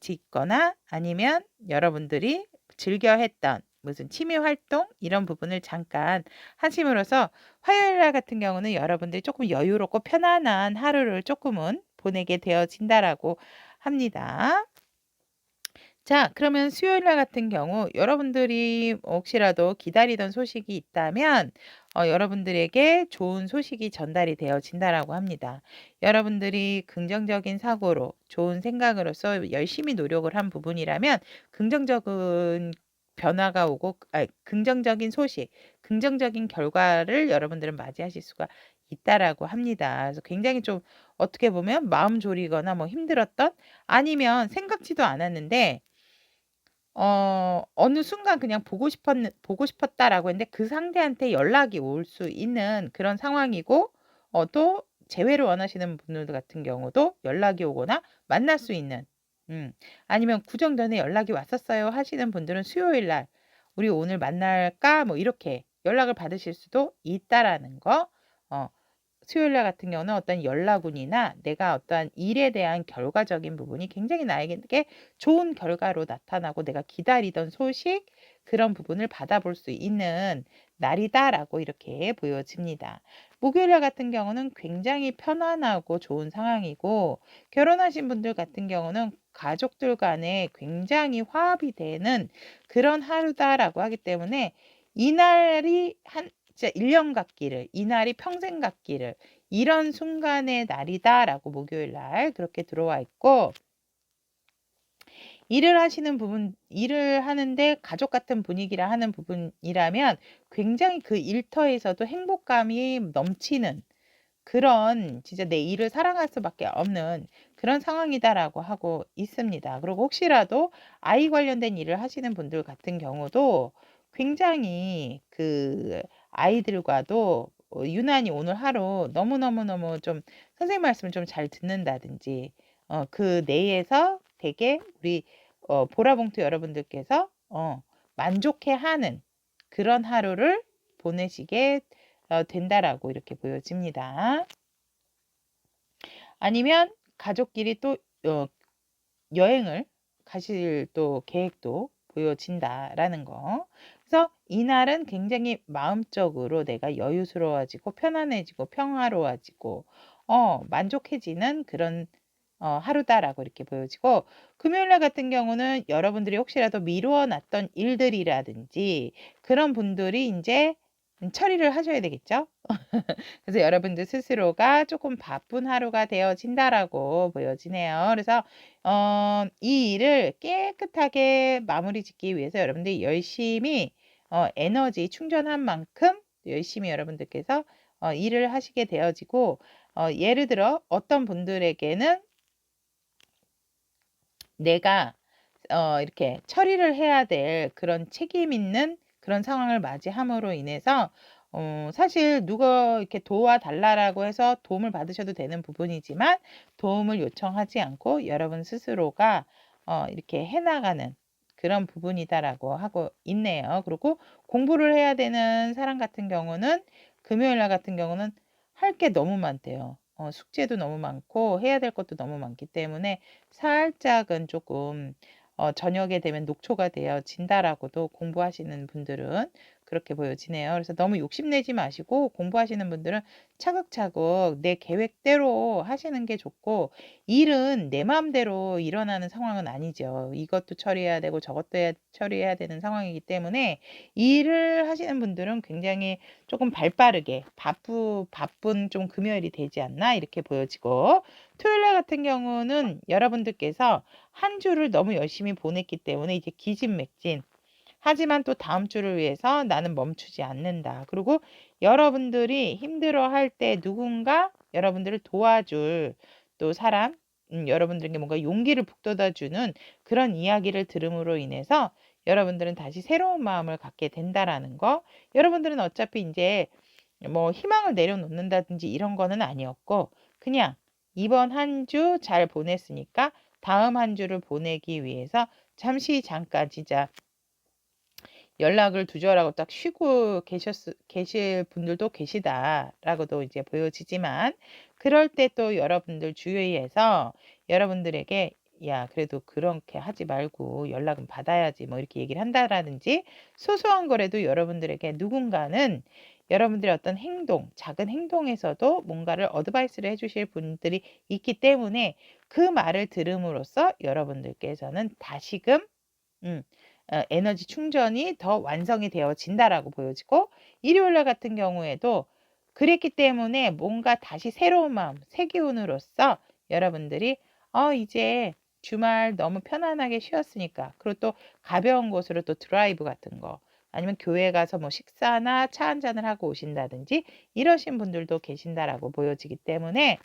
있거나 아니면 여러분들이 즐겨 했던 무슨 취미 활동 이런 부분을 잠깐 하심으로써 화요일 날 같은 경우는 여러분들이 조금 여유롭고 편안한 하루를 조금은 보내게 되어진다라고 합니다. 자, 그러면 수요일 날 같은 경우 여러분들이 혹시라도 기다리던 소식이 있다면 여러분들에게 좋은 소식이 전달이 되어진다라고 합니다. 여러분들이 긍정적인 사고로 좋은 생각으로서 열심히 노력을 한 부분이라면 긍정적인 변화가 오고 긍정적인 소식, 긍정적인 결과를 여러분들은 맞이하실 수가 있다라고 합니다. 그래서 굉장히 좀 어떻게 보면 마음 졸이거나 힘들었던 아니면 생각지도 않았는데 어느 순간 그냥 보고 싶었다라고 했는데 그 상대한테 연락이 올 수 있는 그런 상황이고 또 재회를 원하시는 분들 같은 경우도 연락이 오거나 만날 수 있는 아니면 구정 전에 연락이 왔었어요 하시는 분들은 수요일 날 "우리 오늘 만날까?" 뭐 이렇게 연락을 받으실 수도 있다라는 거. 수요일 날 같은 경우는 어떤 연락운이나 내가 어떠한 일에 대한 결과적인 부분이 굉장히 나에게 좋은 결과로 나타나고 내가 기다리던 소식 그런 부분을 받아볼 수 있는 날이다라고 이렇게 보여집니다. 목요일 날 같은 경우는 굉장히 편안하고 좋은 상황이고 결혼하신 분들 같은 경우는 가족들 간에 굉장히 화합이 되는 그런 하루다라고 하기 때문에 이날이 진짜 1년 같기를, 이날이 평생 같기를 이런 순간의 날이다라고 목요일 날 그렇게 들어와 있고 일을 하는데 가족 같은 분위기라 하는 부분이라면 굉장히 그 일터에서도 행복감이 넘치는 그런 진짜 내 일을 사랑할 수밖에 없는 그런 상황이다라고 하고 있습니다. 그리고 혹시라도 아이 관련된 일을 하시는 분들 같은 경우도 굉장히 그 아이들과도 유난히 오늘 하루 너무너무너무 좀 선생님 말씀을 좀 잘 듣는다든지 그 내에서 되게 우리 보라봉투 여러분들께서 만족해하는 그런 하루를 보내시게 된다라고 이렇게 보여집니다. 아니면 가족끼리 또 여행을 가실 또 계획도 보여진다라는 거. 그래서 이날은 굉장히 마음적으로 내가 여유스러워지고 편안해지고 평화로워지고 만족해지는 그런 하루다라고 이렇게 보여지고 금요일 날 같은 경우는 여러분들이 혹시라도 미루어 놨던 일들이라든지 그런 분들이 이제 처리를 하셔야 되겠죠. 그래서 여러분들 스스로가 조금 바쁜 하루가 되어진다라고 보여지네요. 그래서 이 일을 깨끗하게 마무리 짓기 위해서 여러분들이 열심히 에너지 충전한 만큼 열심히 여러분들께서 일을 하시게 되어지고 예를 들어 어떤 분들에게는 내가 이렇게 처리를 해야 될 그런 책임 있는 그런 상황을 맞이함으로 인해서 사실 누가 이렇게 도와달라고 해서 도움을 받으셔도 되는 부분이지만 도움을 요청하지 않고 여러분 스스로가 이렇게 해나가는 그런 부분이다라고 하고 있네요. 그리고 공부를 해야 되는 사람 같은 경우는 금요일 날 같은 경우는 할 게 너무 많대요. 숙제도 너무 많고 해야 될 것도 너무 많기 때문에 살짝은 조금 저녁에 되면 녹초가 되어진다라고도 공부하시는 분들은 그렇게 보여지네요. 그래서 너무 욕심내지 마시고 공부하시는 분들은 차곡차곡 내 계획대로 하시는 게 좋고 일은 내 마음대로 일어나는 상황은 아니죠. 이것도 처리해야 되고 저것도 처리해야 되는 상황이기 때문에 일을 하시는 분들은 굉장히 조금 발빠르게 바쁜 좀 금요일이 되지 않나 이렇게 보여지고 토요일 날 같은 경우는 여러분들께서 한 주를 너무 열심히 보냈기 때문에 이제 기진맥진 하지만 또 다음 주를 위해서 나는 멈추지 않는다. 그리고 여러분들이 힘들어할 때 누군가 여러분들을 도와줄 또 사람, 여러분들에게 뭔가 용기를 북돋아주는 그런 이야기를 들음으로 인해서 여러분들은 다시 새로운 마음을 갖게 된다라는 거. 여러분들은 어차피 이제 뭐 희망을 내려놓는다든지 이런 거는 아니었고 그냥 이번 한 주 잘 보냈으니까 다음 한 주를 보내기 위해서 잠시 잠깐 진짜 연락을 두절하고 딱 쉬고 계실 분들도 계시다라고도 이제 보여지지만 그럴 때 또 여러분들 주위에서 여러분들에게 야, 그래도 그렇게 하지 말고 연락은 받아야지 뭐 이렇게 얘기를 한다라든지 소소한 거라도 여러분들에게 누군가는 여러분들의 어떤 행동, 작은 행동에서도 뭔가를 어드바이스를 해주실 분들이 있기 때문에 그 말을 들음으로써 여러분들께서는 다시금 음, 에너지 충전이 더 완성이 되어진다라고 보여지고 일요일 날 같은 경우에도 그랬기 때문에 뭔가 다시 새로운 마음, 새 기운으로서 여러분들이 이제 주말 너무 편안하게 쉬었으니까 그리고 또 가벼운 곳으로 또 드라이브 같은 거 아니면 교회 가서 뭐 식사나 차 한잔을 하고 오신다든지 이러신 분들도 계신다라고 보여지기 때문에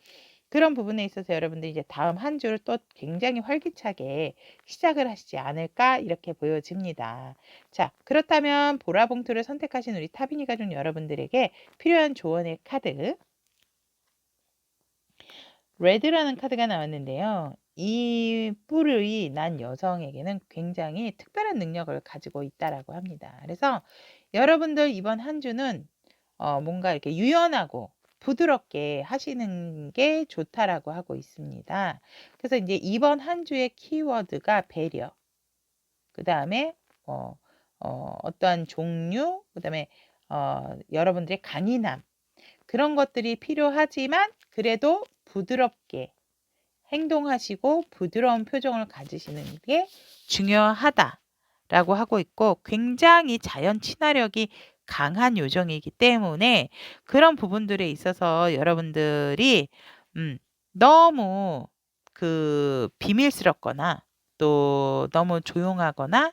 그런 부분에 있어서 여러분들이 이제 다음 한 주를 또 굉장히 활기차게 시작을 하시지 않을까 이렇게 보여집니다. 자, 그렇다면 보라봉투를 선택하신 우리 타비니 가족 여러분들에게 필요한 조언의 카드 레드라는 카드가 나왔는데요. 이 뿔이 난 여성에게는 굉장히 특별한 능력을 가지고 있다라고 합니다. 그래서 여러분들 이번 한 주는 뭔가 이렇게 유연하고 부드럽게 하시는 게 좋다라고 하고 있습니다. 그래서 이제 이번 한 주의 키워드가 배려, 그 다음에 어떠한 종류, 그 다음에 여러분들의 강인함, 그런 것들이 필요하지만 그래도 부드럽게 행동하시고 부드러운 표정을 가지시는 게 중요하다라고 하고 있고, 굉장히 자연 친화력이 강한 요정이기 때문에 그런 부분들에 있어서 여러분들이 너무 그 비밀스럽거나 또 너무 조용하거나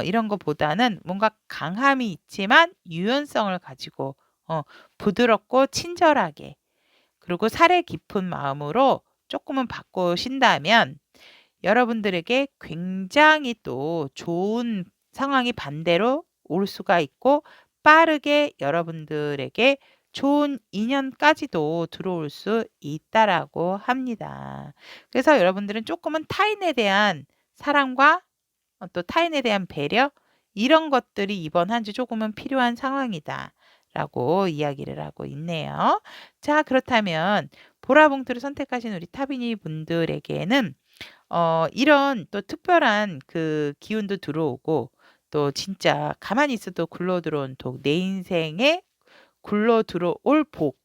이런 것보다는 뭔가 강함이 있지만 유연성을 가지고 부드럽고 친절하게, 그리고 사려 깊은 마음으로 조금은 바꾸신다면 여러분들에게 굉장히 또 좋은 상황이 반대로 올 수가 있고, 빠르게 여러분들에게 좋은 인연까지도 들어올 수 있다라고 합니다. 그래서 여러분들은 조금은 타인에 대한 사랑과 또 타인에 대한 배려, 이런 것들이 이번 한 주 조금은 필요한 상황이다 라고 이야기를 하고 있네요. 자, 그렇다면 보라봉투를 선택하신 우리 타비니 분들에게는 이런 또 특별한 그 기운도 들어오고, 또 진짜 가만히 있어도 굴러 들어온 독, 내 인생에 굴러 들어올 복,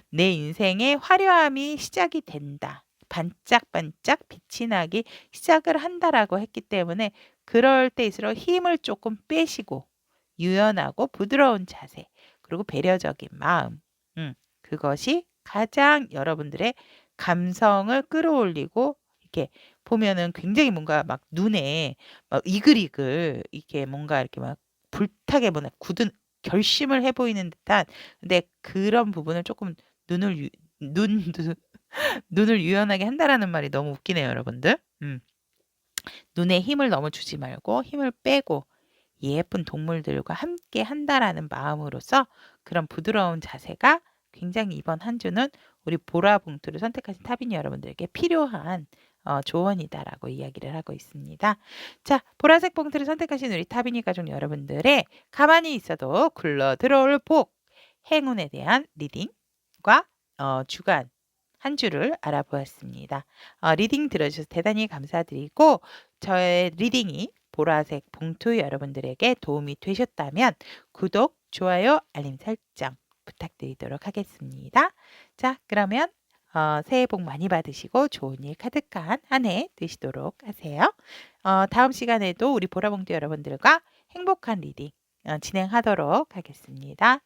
내 인생의 화려함이 시작이 된다. 반짝반짝 빛이 나기 시작을 한다라고 했기 때문에 그럴 때일수록 힘을 조금 빼시고 유연하고 부드러운 자세, 그리고 배려적인 마음, 그것이 가장 여러분들의 감성을 끌어올리고, 이렇게 보면은 굉장히 뭔가 막 눈에 막 이글이글 이렇게 뭔가 이렇게 막 불타게 뭐나 굳은 결심을 해 보이는 듯한, 근데 그런 부분을 조금 눈을 유, 눈 눈을 유연하게 한다라는 말이 너무 웃기네요, 여러분들. 눈에 힘을 너무 주지 말고 힘을 빼고 예쁜 동물들과 함께 한다라는 마음으로서 그런 부드러운 자세가 굉장히 이번 한 주는 우리 보라봉투를 선택하신 타비니 여러분들에게 필요한 조언이다라고 이야기를 하고 있습니다. 자, 보라색 봉투를 선택하신 우리 타비니 가족 여러분들의 가만히 있어도 굴러 들어올 복, 행운에 대한 리딩과 주간 한 주를 알아보았습니다. 리딩 들어주셔서 대단히 감사드리고, 저의 리딩이 보라색 봉투 여러분들에게 도움이 되셨다면 구독, 좋아요, 알림 설정 부탁드리도록 하겠습니다. 자, 그러면 새해 복 많이 받으시고 좋은 일 가득한 한 해 되시도록 하세요. 다음 시간에도 우리 보라봉투 여러분들과 행복한 리딩 진행하도록 하겠습니다.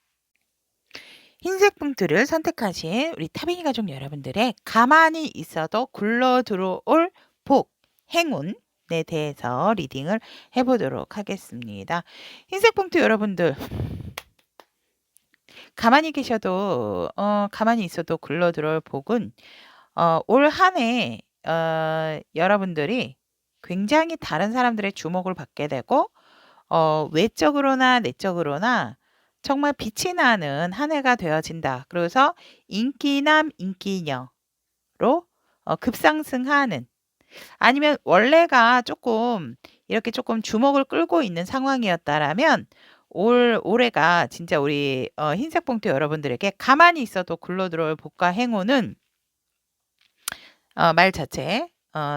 흰색 봉투를 선택하신 우리 타비니 가족 여러분들의 가만히 있어도 굴러 들어올 복, 행운에 대해서 리딩을 해보도록 하겠습니다. 흰색 봉투 여러분들, 가만히 계셔도 가만히 있어도 굴러 들어올 복은 올 한 해 여러분들이 굉장히 다른 사람들의 주목을 받게 되고, 외적으로나 내적으로나 정말 빛이 나는 한 해가 되어진다. 그래서 인기남 인기녀로 급상승하는, 아니면 원래가 조금 이렇게 조금 주목을 끌고 있는 상황이었다라면 올해가 진짜 우리 흰색 봉투 여러분들에게 가만히 있어도 굴러들어올 복과 행운은 말 자체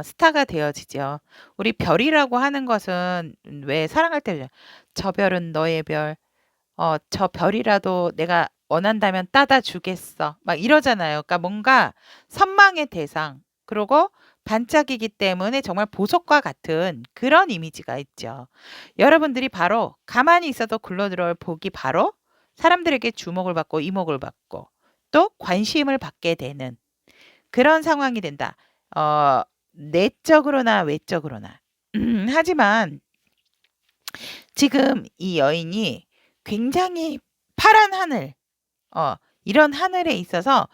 스타가 되어지죠. 우리 별이라고 하는 것은 왜 사랑할 때 저 별은 너의 별, 저 별이라도 내가 원한다면 따다 주겠어, 막 이러잖아요. 그러니까 뭔가 선망의 대상, 그리고 반짝이기 때문에 정말 보석과 같은 그런 이미지가 있죠. 여러분들이 바로 가만히 있어도 굴러들어올 복이 바로 사람들에게 주목을 받고 이목을 받고 또 관심을 받게 되는 그런 상황이 된다. 내적으로나 외적으로나. 하지만 지금 이 여인이 굉장히 파란 하늘, 이런 하늘에 있어서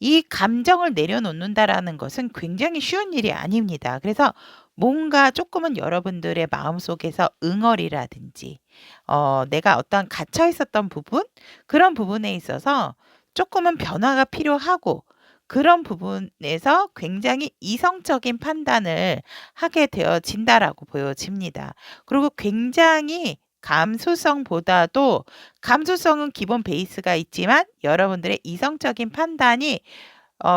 이 감정을 내려놓는다라는 것은 굉장히 쉬운 일이 아닙니다. 그래서 뭔가 조금은 여러분들의 마음속에서 응어리라든지 내가 어떤 갇혀 있었던 부분, 그런 부분에 있어서 조금은 변화가 필요하고, 그런 부분에서 굉장히 이성적인 판단을 하게 되어진다라고 보여집니다. 그리고 굉장히 감수성보다도 감수성은 기본 베이스가 있지만 여러분들의 이성적인 판단이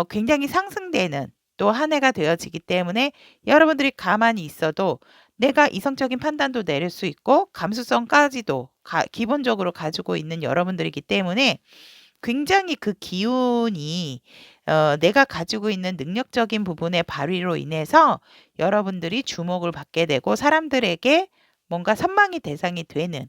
굉장히 상승되는 또 한 해가 되어지기 때문에 여러분들이 가만히 있어도 내가 이성적인 판단도 내릴 수 있고 감수성까지도 기본적으로 가지고 있는 여러분들이기 때문에 굉장히 그 기운이 내가 가지고 있는 능력적인 부분의 발휘로 인해서 여러분들이 주목을 받게 되고 사람들에게 뭔가 선망의 대상이 되는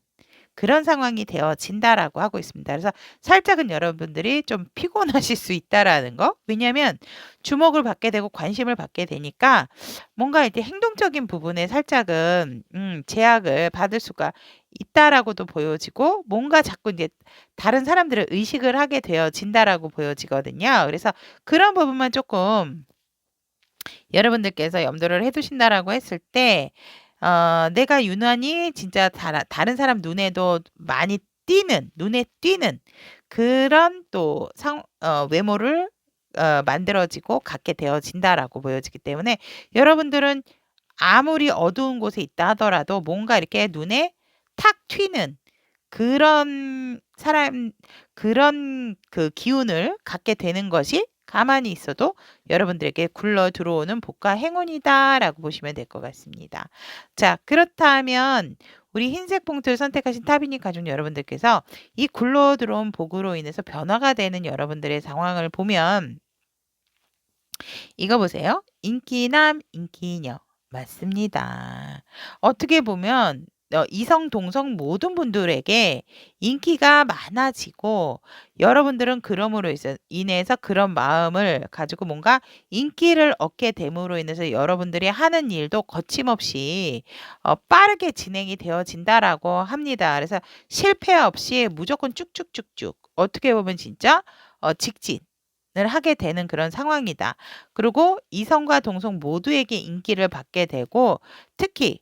그런 상황이 되어진다라고 하고 있습니다. 그래서 살짝은 여러분들이 좀 피곤하실 수 있다라는 거. 왜냐하면 주목을 받게 되고 관심을 받게 되니까 뭔가 이제 행동적인 부분에 살짝은 제약을 받을 수가 있다라고도 보여지고 뭔가 자꾸 이제 다른 사람들을 의식을 하게 되어진다라고 보여지거든요. 그래서 그런 부분만 조금 여러분들께서 염두를 해두신다라고 했을 때 내가 유난히 진짜 다른 사람 눈에도 많이 눈에 띄는 그런 또 외모를 만들어지고 갖게 되어진다라고 보여지기 때문에 여러분들은 아무리 어두운 곳에 있다 하더라도 뭔가 이렇게 눈에 탁 튀는 그런 그런 그 기운을 갖게 되는 것이 가만히 있어도 여러분들에게 굴러 들어오는 복과 행운이다라고 보시면 될 것 같습니다. 자, 그렇다면 우리 흰색 봉투를 선택하신 타비님 가족 여러분들께서 이 굴러 들어온 복으로 인해서 변화가 되는 여러분들의 상황을 보면 이거 보세요. 인기남, 인기녀. 맞습니다. 어떻게 보면 이성, 동성 모든 분들에게 인기가 많아지고 여러분들은 그럼으로 인해서 그런 마음을 가지고 뭔가 인기를 얻게 됨으로 인해서 여러분들이 하는 일도 거침없이 빠르게 진행이 되어진다라고 합니다. 그래서 실패 없이 무조건 쭉쭉쭉쭉 어떻게 보면 진짜 직진. 을 하게 되는 그런 상황이다. 그리고 이성과 동성 모두에게 인기를 받게 되고 특히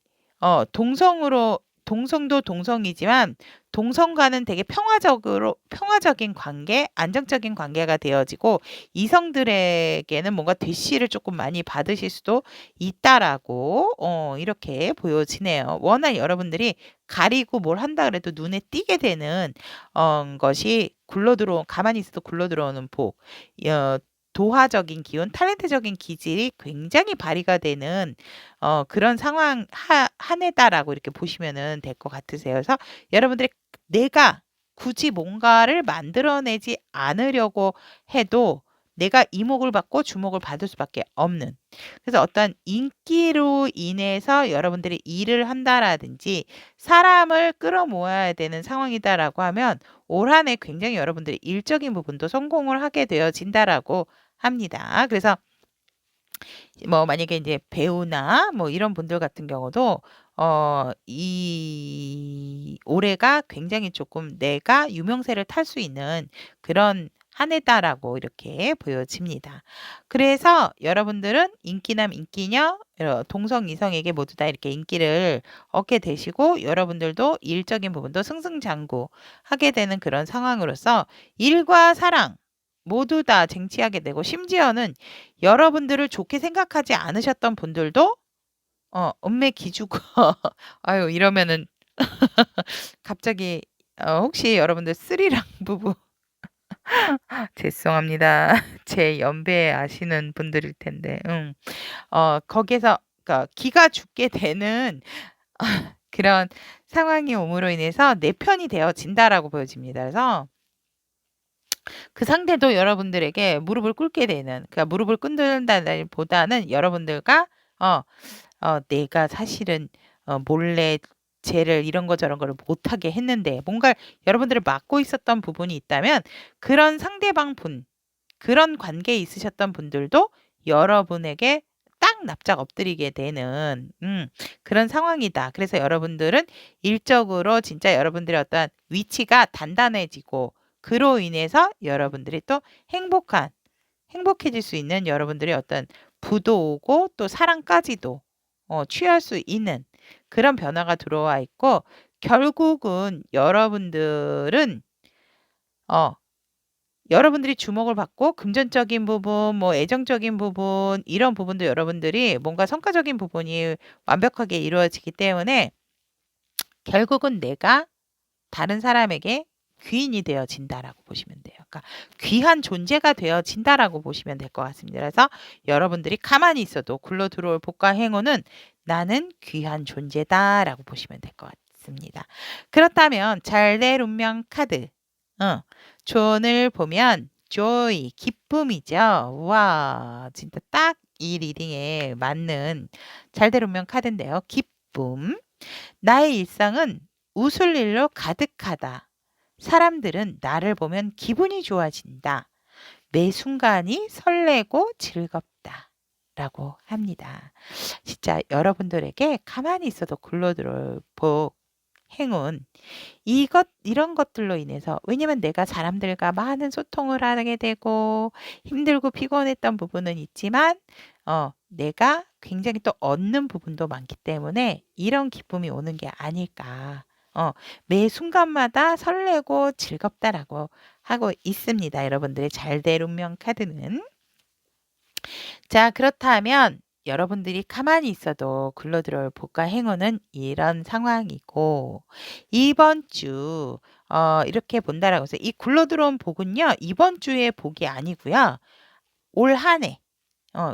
동성도 동성이지만 동성과는 되게 평화적인 관계, 안정적인 관계가 되어지고 이성들에게는 뭔가 대시를 조금 많이 받으실 수도 있다라고 이렇게 보여지네요. 워낙 여러분들이 가리고 뭘 한다 그래도 눈에 띄게 되는 것이 가만히 있어도 굴러 들어오는 복, 어, 도화적인 기운, 탤런트적인 기질이 굉장히 발휘가 되는 그런 한 해다라고 이렇게 보시면은 될 것 같으세요. 그래서 여러분들이 내가 굳이 뭔가를 만들어내지 않으려고 해도 내가 이목을 받고 주목을 받을 수밖에 없는. 그래서 어떤 인기로 인해서 여러분들이 일을 한다라든지 사람을 끌어모아야 되는 상황이다라고 하면 올 한 해 굉장히 여러분들이 일적인 부분도 성공을 하게 되어진다라고 합니다. 그래서 뭐 만약에 이제 배우나 뭐 이런 분들 같은 경우도 이 올해가 굉장히 조금 내가 유명세를 탈 수 있는 그런 한 해다라고 이렇게 보여집니다. 그래서 여러분들은 인기남, 인기녀, 동성, 이성에게 모두 다 이렇게 인기를 얻게 되시고 여러분들도 일적인 부분도 승승장구하게 되는 그런 상황으로서 일과 사랑 모두 다 쟁취하게 되고 심지어는 여러분들을 좋게 생각하지 않으셨던 분들도 은매 기주고 아유 이러면은 갑자기 혹시 여러분들 스리랑 부부 죄송합니다. 제 연배 아시는 분들일 텐데. 거기에서 그러니까 기가 죽게 되는 그런 상황이 옴으로 인해서 내 편이 되어진다라고 보여집니다. 그래서 그 상대도 여러분들에게 무릎을 꿇게 되는 그러니까 무릎을 꿇는다기보다는 여러분들과 내가 사실은 몰래 쟤를 이런 거 저런 거를 못하게 했는데 뭔가 여러분들을 막고 있었던 부분이 있다면 그런 상대방 분, 그런 관계에 있으셨던 분들도 여러분에게 딱 납작 엎드리게 되는 그런 상황이다. 그래서 여러분들은 일적으로 진짜 여러분들의 어떤 위치가 단단해지고 그로 인해서 여러분들이 또 행복해질 수 있는 여러분들의 어떤 부도 오고 또 사랑까지도 취할 수 있는 그런 변화가 들어와 있고 결국은 여러분들은 여러분들이 주목을 받고 금전적인 부분, 뭐 애정적인 부분 이런 부분도 여러분들이 뭔가 성과적인 부분이 완벽하게 이루어지기 때문에 결국은 내가 다른 사람에게 귀인이 되어진다라고 보시면 돼요. 그러니까 귀한 존재가 되어진다라고 보시면 될 것 같습니다. 그래서 여러분들이 가만히 있어도 굴러 들어올 복과 행운은 나는 귀한 존재다라고 보시면 될 것 같습니다. 그렇다면 잘 될 운명 카드 존을 보면 joy, 기쁨이죠. 와, 진짜 딱 이 리딩에 맞는 잘 될 운명 카드인데요. 기쁨. 나의 일상은 웃을 일로 가득하다. 사람들은 나를 보면 기분이 좋아진다. 매 순간이 설레고 즐겁다. 라고 합니다. 진짜 여러분들에게 가만히 있어도 굴러들어올 복, 행운, 이런 것들로 인해서, 왜냐면 내가 사람들과 많은 소통을 하게 되고 힘들고 피곤했던 부분은 있지만, 내가 굉장히 또 얻는 부분도 많기 때문에 이런 기쁨이 오는 게 아닐까. 매 순간마다 설레고 즐겁다라고 하고 있습니다. 여러분들의 잘 될 운명 카드는. 자, 그렇다면 여러분들이 가만히 있어도 굴러들어올 복과 행운은 이런 상황이고, 이번 주 이렇게 본다라고 해서 이 굴러들어온 복은요, 이번 주의 복이 아니고요. 올 한 해,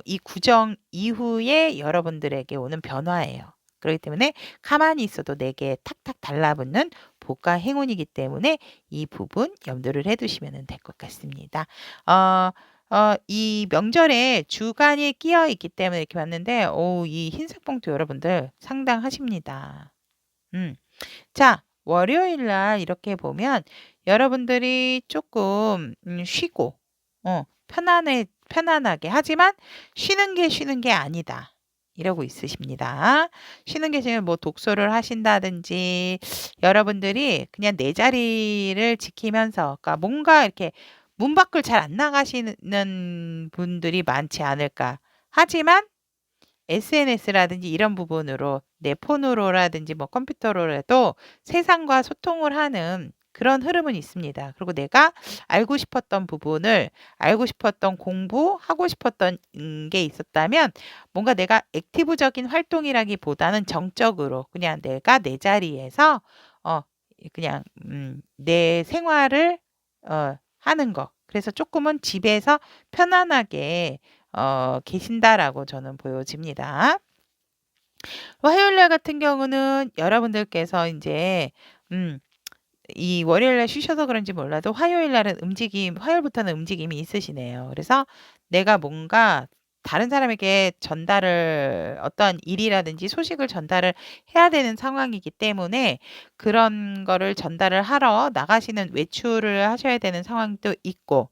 이 구정 이후에 여러분들에게 오는 변화예요. 그렇기 때문에 가만히 있어도 내게 탁탁 달라붙는 복과 행운이기 때문에 이 부분 염두를 해두시면 될 것 같습니다. 이 명절에 주간이 끼어 있기 때문에 이렇게 봤는데, 이 흰색 봉투 여러분들 상당하십니다. 자, 월요일 날 이렇게 보면 여러분들이 조금 쉬고, 편안하게 하지만 쉬는 게 아니다. 이러고 있으십니다. 쉬는 게 지금 뭐 독서를 하신다든지 여러분들이 그냥 내 자리를 지키면서, 그러니까 뭔가 이렇게 문 밖을 잘 안 나가시는 분들이 많지 않을까. 하지만 SNS라든지 이런 부분으로 내 폰으로라든지 뭐 컴퓨터로라도 세상과 소통을 하는 그런 흐름은 있습니다. 그리고 내가 알고 싶었던 부분을, 알고 싶었던 공부하고 싶었던 게 있었다면 뭔가 내가 액티브적인 활동이라기보다는 정적으로 그냥 내가 내 자리에서 그냥 내 생활을 하는 거. 그래서 조금은 집에서 편안하게 계신다라고 저는 보여집니다. 화요일 날 같은 경우는 여러분들께서 이제 이 월요일 날 쉬셔서 그런지 몰라도 화요일 날은 화요일부터는 움직임이 있으시네요. 그래서 내가 뭔가 다른 사람에게 어떤 일이라든지 소식을 전달을 해야 되는 상황이기 때문에 그런 거를 전달을 하러 나가시는 외출을 하셔야 되는 상황도 있고,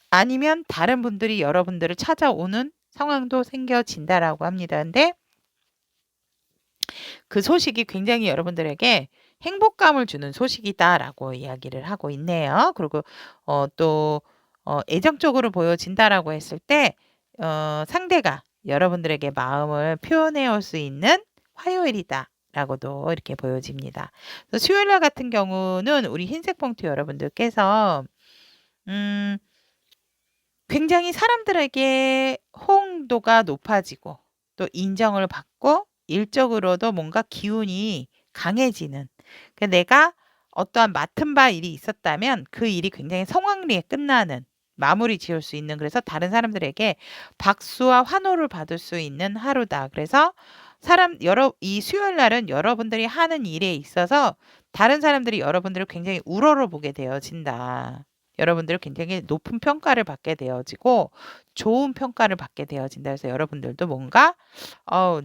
아니면 다른 분들이 여러분들을 찾아오는 상황도 생겨진다라고 합니다. 근데 그 소식이 굉장히 여러분들에게 행복감을 주는 소식이다라고 이야기를 하고 있네요. 그리고 또 애정적으로 보여진다라고 했을 때 상대가 여러분들에게 마음을 표현해 올 수 있는 화요일이다라고도 이렇게 보여집니다. 수요일 날 같은 경우는 우리 흰색 봉투 여러분들께서 굉장히 사람들에게 호응도가 높아지고 또 인정을 받고 일적으로도 뭔가 기운이 강해지는, 내가 어떠한 맡은 바 일이 있었다면 그 일이 굉장히 성황리에 끝나는, 마무리 지을 수 있는, 그래서 다른 사람들에게 박수와 환호를 받을 수 있는 하루다. 그래서 이 수요일 날은 여러분들이 하는 일에 있어서 다른 사람들이 여러분들을 굉장히 우러러보게 되어진다. 여러분들을 굉장히 높은 평가를 받게 되어지고 좋은 평가를 받게 되어진다. 그래서 여러분들도 뭔가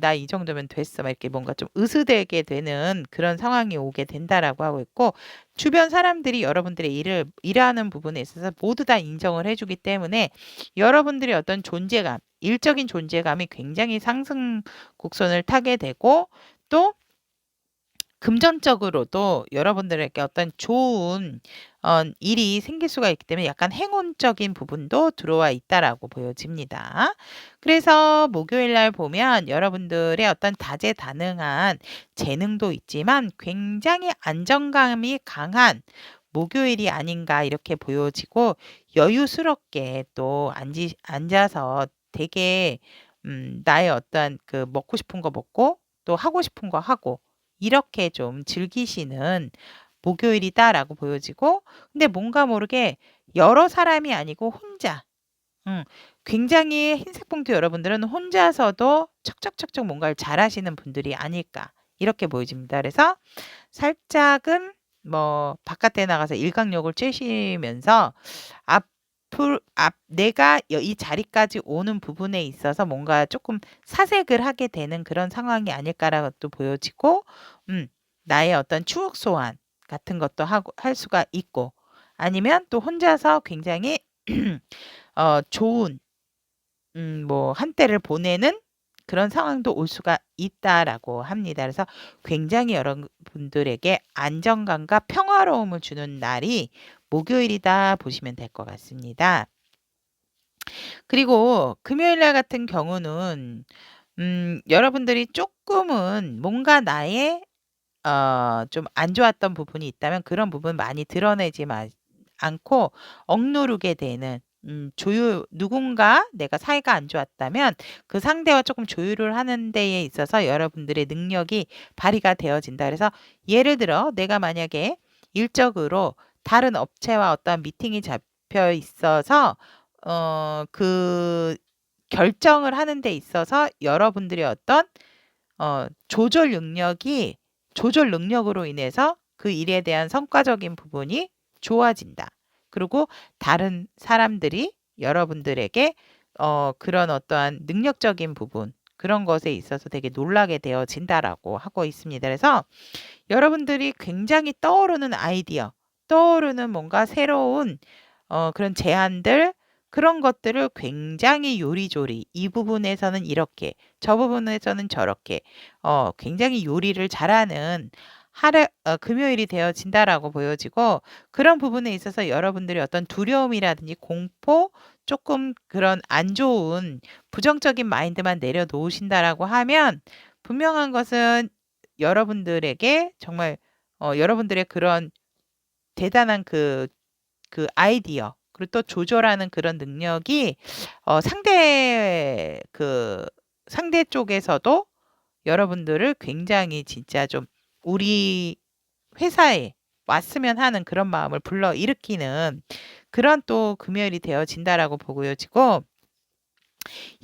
나 이 정도면 됐어. 막 이렇게 뭔가 좀 으스대게 되는 그런 상황이 오게 된다라고 하고 있고, 주변 사람들이 여러분들의 일하는 부분에 있어서 모두 다 인정을 해주기 때문에 여러분들의 어떤 존재감, 일적인 존재감이 굉장히 상승 곡선을 타게 되고, 또 금전적으로도 여러분들에게 어떤 좋은 일이 생길 수가 있기 때문에 약간 행운적인 부분도 들어와 있다라고 보여집니다. 그래서 목요일 날 보면 여러분들의 어떤 다재다능한 재능도 있지만 굉장히 안정감이 강한 목요일이 아닌가 이렇게 보여지고 여유스럽게 또 앉아서 되게 나의 어떤 그 먹고 싶은 거 먹고 또 하고 싶은 거 하고 이렇게 좀 즐기시는 목요일이다라고 보여지고 근데 뭔가 모르게 여러 사람이 아니고 혼자 음, 굉장히 흰색 봉투 여러분들은 혼자서도 척척척척 뭔가를 잘하시는 분들이 아닐까 이렇게 보여집니다. 그래서 살짝은 뭐 바깥에 나가서 일광욕을 쬐시면서 내가 이 자리까지 오는 부분에 있어서 뭔가 조금 사색을 하게 되는 그런 상황이 아닐까라고 또 보여지고, 나의 어떤 추억 소환 같은 것도 할 수가 있고, 아니면 또 혼자서 굉장히 좋은 뭐 한때를 보내는 그런 상황도 올 수가 있다라고 합니다. 그래서 굉장히 여러분들에게 안정감과 평화로움을 주는 날이 목요일이다 보시면 될 것 같습니다. 그리고 금요일 날 같은 경우는 여러분들이 조금은 뭔가 나의 좀 안 좋았던 부분이 있다면 그런 부분 많이 드러내지 않고 억누르게 되는 누군가 내가 사이가 안 좋았다면 그 상대와 조금 조율을 하는 데에 있어서 여러분들의 능력이 발휘가 되어진다. 그래서 예를 들어 내가 만약에 일적으로 다른 업체와 어떤 미팅이 잡혀 있어서 그 결정을 하는 데 있어서 여러분들의 어떤 조절 능력으로 인해서 그 일에 대한 성과적인 부분이 좋아진다. 그리고 다른 사람들이 여러분들에게 그런 어떠한 능력적인 부분, 그런 것에 있어서 되게 놀라게 되어진다라고 하고 있습니다. 그래서 여러분들이 굉장히 떠오르는 아이디어, 떠오르는 뭔가 새로운 그런 제안들, 그런 것들을 굉장히 요리조리 이 부분에서는 이렇게 저 부분에서는 저렇게 굉장히 요리를 잘하는 금요일이 되어진다라고 보여지고 그런 부분에 있어서 여러분들이 어떤 두려움이라든지 공포 조금 그런 안 좋은 부정적인 마인드만 내려놓으신다라고 하면 분명한 것은 여러분들에게 정말 여러분들의 그런 대단한 그 아이디어 그리고 또 조절하는 그런 능력이 상대 쪽에서도 여러분들을 굉장히 진짜 좀 우리 회사에 왔으면 하는 그런 마음을 불러일으키는 그런 또 금요일이 되어진다라고 보여지고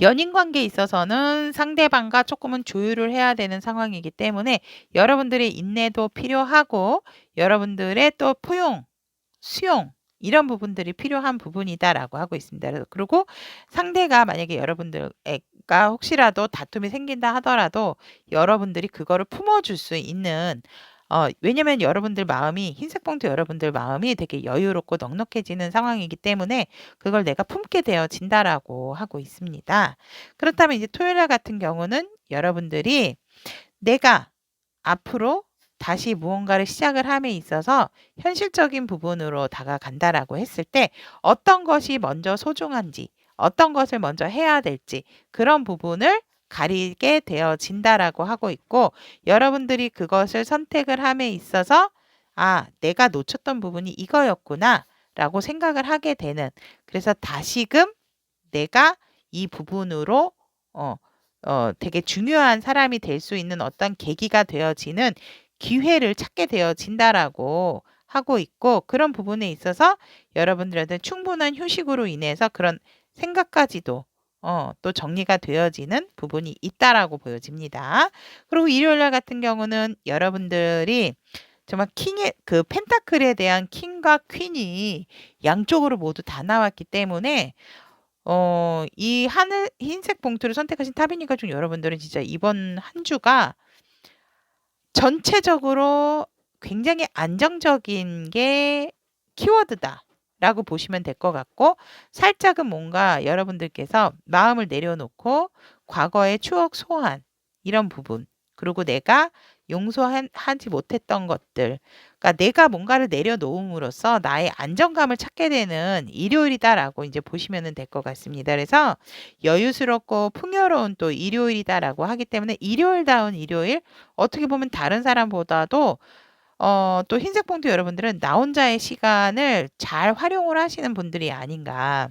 연인 관계에 있어서는 상대방과 조금은 조율을 해야 되는 상황이기 때문에 여러분들의 인내도 필요하고 여러분들의 또 포용, 수용 이런 부분들이 필요한 부분이다라고 하고 있습니다. 그리고 상대가 만약에 여러분들과 혹시라도 다툼이 생긴다 하더라도 여러분들이 그거를 품어줄 수 있는 왜냐면 여러분들 마음이 흰색 봉투 여러분들 마음이 되게 여유롭고 넉넉해지는 상황이기 때문에 그걸 내가 품게 되어진다라고 하고 있습니다. 그렇다면 이제 토요일 날 같은 경우는 여러분들이 내가 앞으로 다시 무언가를 시작을 함에 있어서 현실적인 부분으로 다가간다라고 했을 때 어떤 것이 먼저 소중한지, 어떤 것을 먼저 해야 될지 그런 부분을 가리게 되어진다라고 하고 있고 여러분들이 그것을 선택을 함에 있어서 내가 놓쳤던 부분이 이거였구나 라고 생각을 하게 되는 그래서 다시금 내가 이 부분으로 되게 중요한 사람이 될 수 있는 어떤 계기가 되어지는 기회를 찾게 되어진다라고 하고 있고 그런 부분에 있어서 여러분들한테 충분한 휴식으로 인해서 그런 생각까지도 또 정리가 되어지는 부분이 있다라고 보여집니다. 그리고 일요일 날 같은 경우는 여러분들이 정말 그 펜타클에 대한 킹과 퀸이 양쪽으로 모두 다 나왔기 때문에 이 흰색 봉투를 선택하신 타비니까 중 여러분들은 진짜 이번 한 주가 전체적으로 굉장히 안정적인 게 키워드다라고 보시면 될 것 같고 살짝은 뭔가 여러분들께서 마음을 내려놓고 과거의 추억 소환 이런 부분 그리고 내가 용서하지 못했던 것들 그러니까 내가 뭔가를 내려놓음으로써 나의 안정감을 찾게 되는 일요일이다라고 이제 보시면 될 것 같습니다. 그래서 여유스럽고 풍요로운 또 일요일이다라고 하기 때문에 일요일다운 일요일 어떻게 보면 다른 사람보다도 또 흰색 봉투 여러분들은 나 혼자의 시간을 잘 활용을 하시는 분들이 아닌가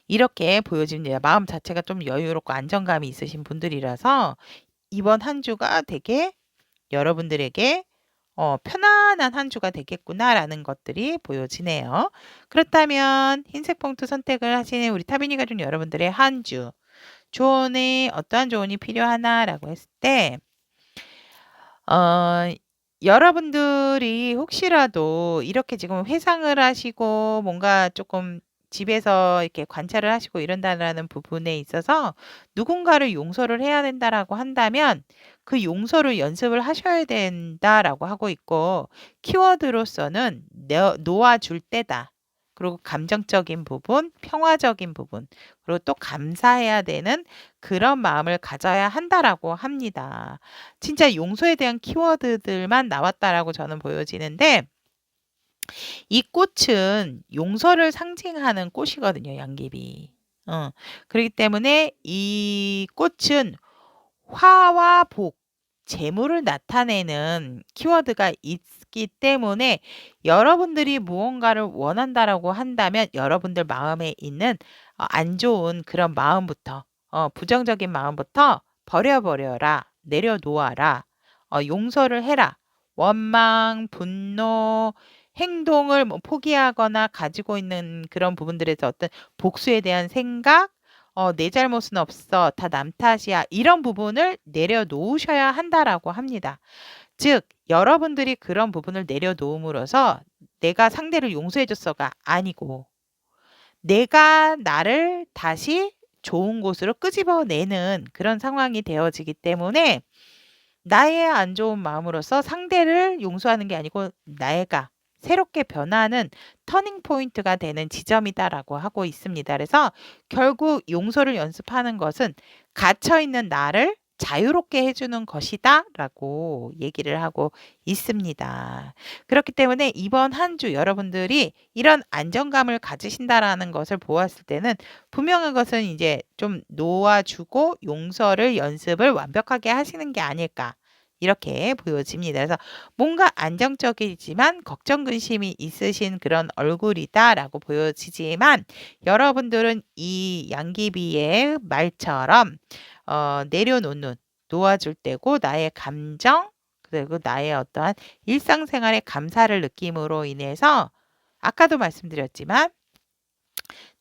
이렇게 보여집니다. 마음 자체가 좀 여유롭고 안정감이 있으신 분들이라서 이번 한 주가 되게 여러분들에게 편안한 한 주가 되겠구나라는 것들이 보여지네요. 그렇다면 흰색 봉투 선택을 하시는 우리 타비니 가족 여러분들의 한 주 조언이 어떠한 조언이 필요하나라고 했을 때 어 여러분들이 혹시라도 이렇게 지금 회상을 하시고 뭔가 조금 집에서 이렇게 관찰을 하시고 이런다라는 부분에 있어서 누군가를 용서를 해야 된다라고 한다면 그 용서를 연습을 하셔야 된다라고 하고 있고 키워드로서는 놓아줄 때다. 그리고 감정적인 부분, 평화적인 부분, 그리고 또 감사해야 되는 그런 마음을 가져야 한다라고 합니다. 진짜 용서에 대한 키워드들만 나왔다라고 저는 보여지는데 이 꽃은 용서를 상징하는 꽃이거든요, 양귀비. 그렇기 때문에 이 꽃은 화와 복, 재물을 나타내는 키워드가 있기 때문에 여러분들이 무언가를 원한다라고 한다면 여러분들 마음에 있는 안 좋은 그런 마음부터 부정적인 마음부터 버려버려라, 내려놓아라, 용서를 해라. 원망, 분노, 행동을 뭐 포기하거나 가지고 있는 그런 부분들에서 어떤 복수에 대한 생각, 내 잘못은 없어. 다 남 탓이야. 이런 부분을 내려놓으셔야 한다라고 합니다. 즉, 여러분들이 그런 부분을 내려놓음으로써 내가 상대를 용서해 줬어가 아니고 내가 나를 다시 좋은 곳으로 끄집어내는 그런 상황이 되어지기 때문에 나의 안 좋은 마음으로서 상대를 용서하는 게 아니고 내가 새롭게 변하는 터닝 포인트가 되는 지점이다라고 하고 있습니다. 그래서 결국 용서를 연습하는 것은 갇혀 있는 나를 자유롭게 해주는 것이다라고 얘기를 하고 있습니다. 그렇기 때문에 이번 한 주 여러분들이 이런 안정감을 가지신다라는 것을 보았을 때는 분명한 것은 이제 좀 놓아주고 용서를 연습을 완벽하게 하시는 게 아닐까. 이렇게 보여집니다. 그래서 뭔가 안정적이지만 걱정 근심이 있으신 그런 얼굴이다라고 보여지지만 여러분들은 이 양귀비의 말처럼 내려놓는 놓아줄 때고 나의 감정 그리고 나의 어떠한 일상생활의 감사를 느낌으로 인해서 아까도 말씀드렸지만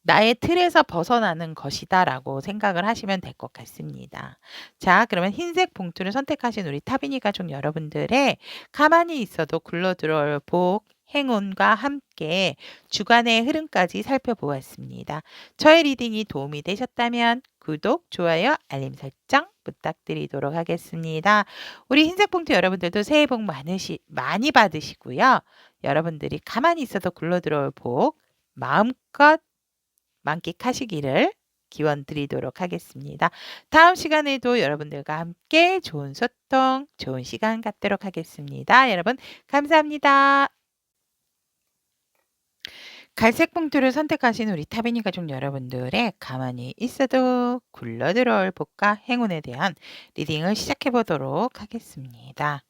나의 틀에서 벗어나는 것이다라고 생각을 하시면 될 것 같습니다. 자, 그러면 흰색 봉투를 선택하신 우리 타비니 가족 여러분들의 가만히 있어도 굴러들어올 복, 행운과 함께 주간의 흐름까지 살펴보았습니다. 저의 리딩이 도움이 되셨다면 구독, 좋아요, 알림 설정 부탁드리도록 하겠습니다. 우리 흰색 봉투 여러분들도 새해 복 많이 받으시고요. 여러분들이 가만히 있어도 굴러들어올 복 마음껏 만끽하시기를 기원 드리도록 하겠습니다. 다음 시간에도 여러분들과 함께 좋은 소통, 좋은 시간 갖도록 하겠습니다. 여러분 감사합니다. 갈색 봉투를 선택하신 우리 타비니 가족 여러분들의 가만히 있어도 굴러들어올 복과 행운에 대한 리딩을 시작해 보도록 하겠습니다.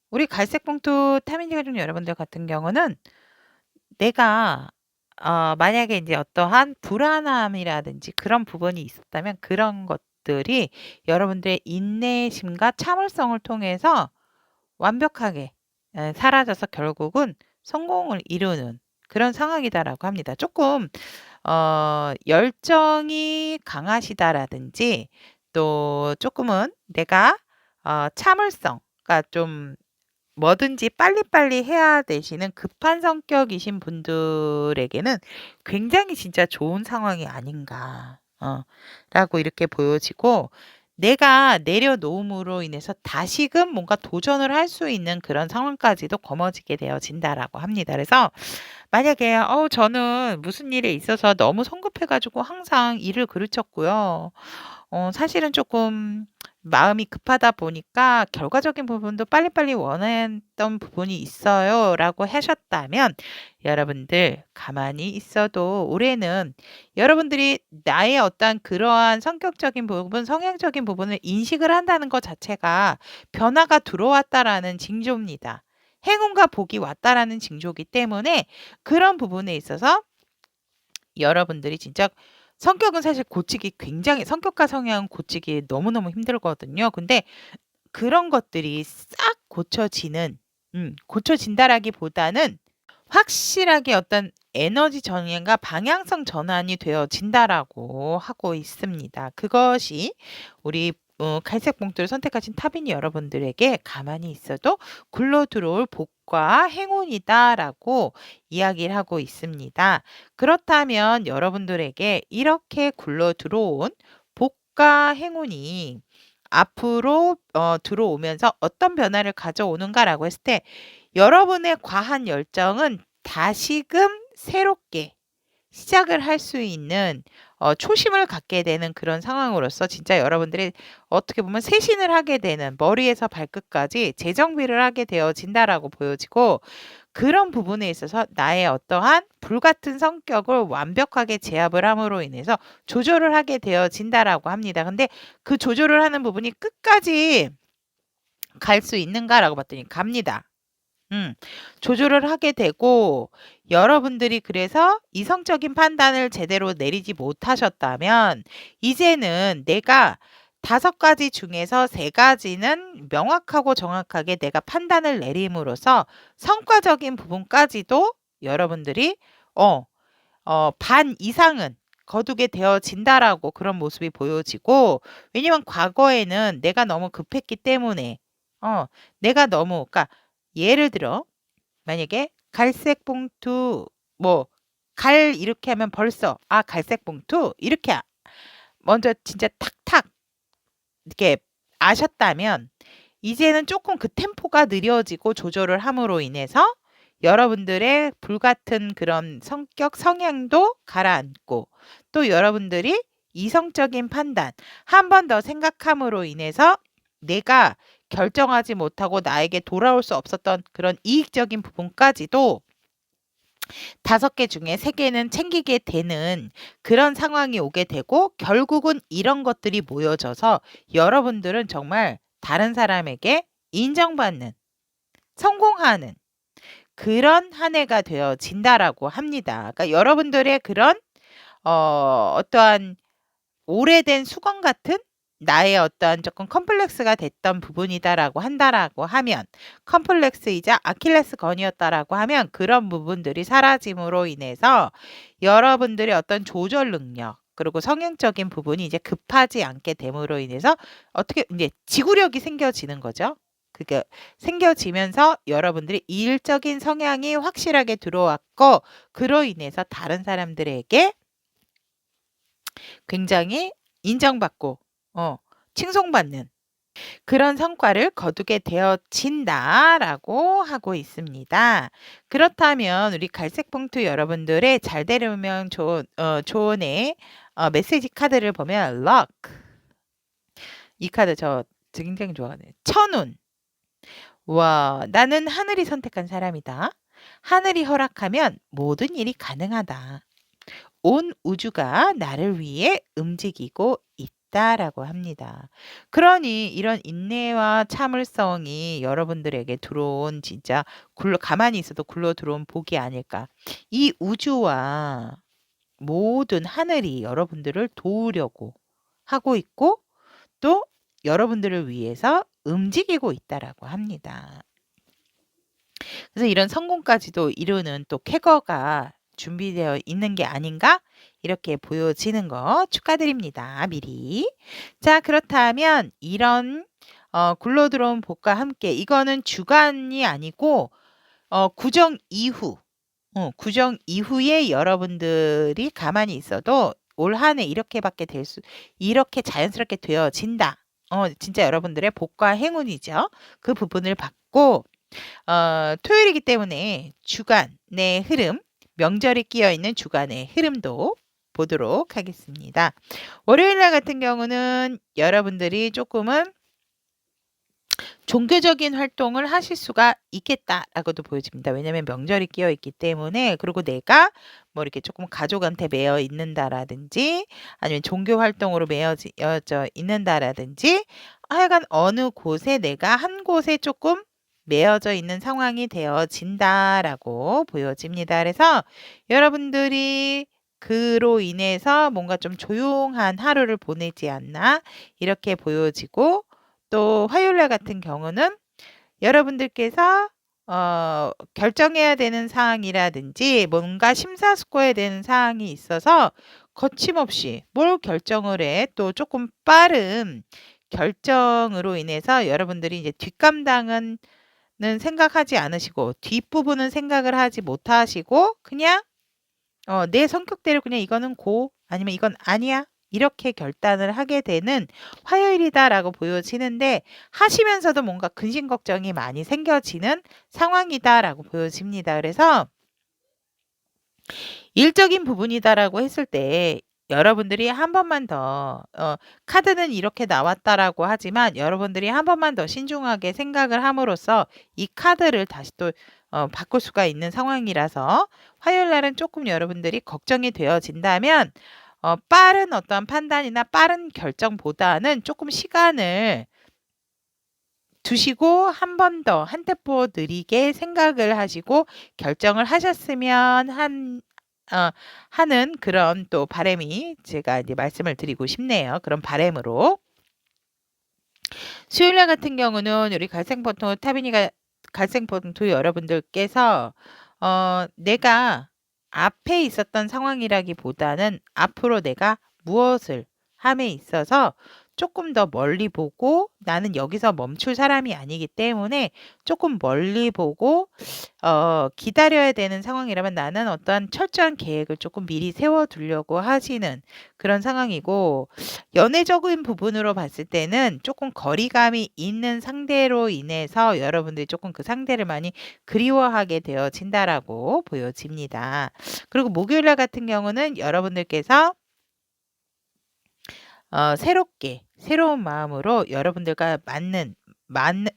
우리 갈색 봉투 타비니 가족 여러분들 같은 경우는 내가 만약에 이제 어떠한 불안함이라든지 그런 부분이 있었다면 그런 것들이 여러분들의 인내심과 참을성을 통해서 완벽하게 사라져서 결국은 성공을 이루는 그런 상황이다라고 합니다. 조금 열정이 강하시다라든지 또 조금은 내가 참을성 그러니까 좀 뭐든지 빨리빨리 해야 되시는 급한 성격이신 분들에게는 굉장히 진짜 좋은 상황이 아닌가 라고 이렇게 보여지고 내가 내려놓음으로 인해서 다시금 뭔가 도전을 할 수 있는 그런 상황까지도 거머쥐게 되어진다라고 합니다. 그래서 만약에 저는 무슨 일에 있어서 너무 성급해 가지고 항상 일을 그르쳤고요. 사실은 조금 마음이 급하다 보니까 결과적인 부분도 빨리빨리 원했던 부분이 있어요라고 하셨다면 여러분들 가만히 있어도 올해는 여러분들이 나의 어떤 그러한 성격적인 부분, 성향적인 부분을 인식을 한다는 것 자체가 변화가 들어왔다라는 징조입니다. 행운과 복이 왔다라는 징조이기 때문에 그런 부분에 있어서 여러분들이 진짜 성격은 사실 고치기 굉장히 성격과 성향은 고치기 너무너무 힘들거든요. 근데 그런 것들이 싹 고쳐진다라기보다는 확실하게 어떤 에너지 전환과 방향성 전환이 되어진다라고 하고 있습니다. 그것이 우리 갈색 봉투를 선택하신 타빈이 여러분들에게 가만히 있어도 굴러 들어올 복과 행운이다라고 이야기를 하고 있습니다. 그렇다면 여러분들에게 이렇게 굴러 들어온 복과 행운이 앞으로 들어오면서 어떤 변화를 가져오는가라고 했을 때 여러분의 과한 열정은 다시금 새롭게 시작을 할 수 있는 초심을 갖게 되는 그런 상황으로서 진짜 여러분들이 어떻게 보면 쇄신을 하게 되는 머리에서 발끝까지 재정비를 하게 되어진다라고 보여지고 그런 부분에 있어서 나의 어떠한 불같은 성격을 완벽하게 제압을 함으로 인해서 조절을 하게 되어진다라고 합니다. 근데 그 조절을 하는 부분이 끝까지 갈 수 있는가라고 봤더니 갑니다. 조절을 하게 되고 여러분들이 그래서 이성적인 판단을 제대로 내리지 못하셨다면 이제는 내가 5가지 중에서 3가지는 명확하고 정확하게 내가 판단을 내림으로써 성과적인 부분까지도 여러분들이 반 이상은 거두게 되어진다라고 그런 모습이 보여지고 왜냐면 과거에는 내가 너무 급했기 때문에 내가 너무 그러니까 예를 들어 만약에 갈색 봉투 뭐 갈 이렇게 하면 벌써 갈색 봉투 이렇게 먼저 진짜 탁탁 이렇게 아셨다면 이제는 조금 그 템포가 느려지고 조절을 함으로 인해서 여러분들의 불같은 그런 성격 성향도 가라앉고 또 여러분들이 이성적인 판단 한 번 더 생각함으로 인해서 내가 결정하지 못하고 나에게 돌아올 수 없었던 그런 이익적인 부분까지도 5개 중에 3개는 챙기게 되는 그런 상황이 오게 되고 결국은 이런 것들이 모여져서 여러분들은 정말 다른 사람에게 인정받는 성공하는 그런 한 해가 되어진다라고 합니다. 그러니까 여러분들의 그런 어떠한 오래된 수건 같은 나의 어떠한 조금 컴플렉스가 됐던 부분이다라고 한다라고 하면 컴플렉스이자 아킬레스건이었다라고 하면 그런 부분들이 사라짐으로 인해서 여러분들의 어떤 조절 능력 그리고 성향적인 부분이 이제 급하지 않게 됨으로 인해서 어떻게 이제 지구력이 생겨지는 거죠. 그게 생겨지면서 여러분들이 일적인 성향이 확실하게 들어왔고 그로 인해서 다른 사람들에게 굉장히 인정받고 칭송받는 그런 성과를 거두게 되어진다라고 하고 있습니다. 그렇다면 우리 갈색 봉투 여러분들의 잘 되려면 좋은의 메시지 카드를 보면 luck 이 카드 저 굉장히 좋아하네요. 천운 와 나는 하늘이 선택한 사람이다. 하늘이 허락하면 모든 일이 가능하다. 온 우주가 나를 위해 움직이고 있다라고 합니다. 그러니 이런 인내와 참을성이 여러분들에게 들어온 진짜 가만히 있어도 굴러 들어온 복이 아닐까. 이 우주와 모든 하늘이 여러분들을 도우려고 하고 있고 또 여러분들을 위해서 움직이고 있다라고 합니다. 그래서 이런 성공까지도 이루는 또 쾌거가 준비되어 있는 게 아닌가? 이렇게 보여지는 거 축하드립니다. 미리. 자, 그렇다면 이런 굴러 들어온 복과 함께 이거는 주간이 아니고 구정 이후 구정 이후에 여러분들이 가만히 있어도 올 한 해 이렇게밖에 이렇게 자연스럽게 되어진다. 진짜 여러분들의 복과 행운이죠. 그 부분을 받고 토요일이기 때문에 주간의 흐름, 명절이 끼어 있는 주간의 흐름도 보도록 하겠습니다. 월요일 날 같은 경우는 여러분들이 조금은 종교적인 활동을 하실 수가 있겠다라고도 보여집니다. 왜냐하면 명절이 끼어 있기 때문에. 그리고 내가 뭐 이렇게 조금 가족한테 매여 있는다라든지 아니면 종교 활동으로 매여져 있는다라든지 하여간 어느 곳에 내가 한 곳에 조금 매여져 있는 상황이 되어진다라고 보여집니다. 그래서 여러분들이 그로 인해서 뭔가 좀 조용한 하루를 보내지 않나 이렇게 보여지고, 또 화요일날 같은 경우는 여러분들께서 결정해야 되는 사항이라든지 뭔가 심사숙고해야 되는 사항이 있어서 거침없이 뭘 결정을 해, 또 조금 빠른 결정으로 인해서 여러분들이 이제 뒷감당은 생각하지 않으시고 뒷부분은 생각을 하지 못하시고 그냥 내 성격대로 그냥 이거는 고 아니면 이건 아니야 이렇게 결단을 하게 되는 화요일이다라고 보여지는데, 하시면서도 뭔가 근심 걱정이 많이 생겨지는 상황이다라고 보여집니다. 그래서 일적인 부분이다라고 했을 때 여러분들이 한 번만 더 카드는 이렇게 나왔다라고 하지만 여러분들이 한 번만 더 신중하게 생각을 함으로써 이 카드를 다시 또 바꿀 수가 있는 상황이라서 화요일 날은 조금 여러분들이 걱정이 되어진다면 빠른 어떤 판단이나 빠른 결정보다는 조금 시간을 두시고 한 번 더 한 템포 느리게 생각을 하시고 결정을 하셨으면 하는 그런 또 바람이 제가 이제 말씀을 드리고 싶네요. 그런 바람으로. 수요일 날 같은 경우는 우리 갈생번토 여러분들께서 내가 앞에 있었던 상황이라기보다는 앞으로 내가 무엇을 함에 있어서 조금 더 멀리 보고, 나는 여기서 멈출 사람이 아니기 때문에 조금 멀리 보고 기다려야 되는 상황이라면 나는 어떠한 철저한 계획을 조금 미리 세워두려고 하시는 그런 상황이고, 연애적인 부분으로 봤을 때는 조금 거리감이 있는 상대로 인해서 여러분들이 조금 그 상대를 많이 그리워하게 되어진다라고 보여집니다. 그리고 목요일날 같은 경우는 여러분들께서 새로운 마음으로 여러분들과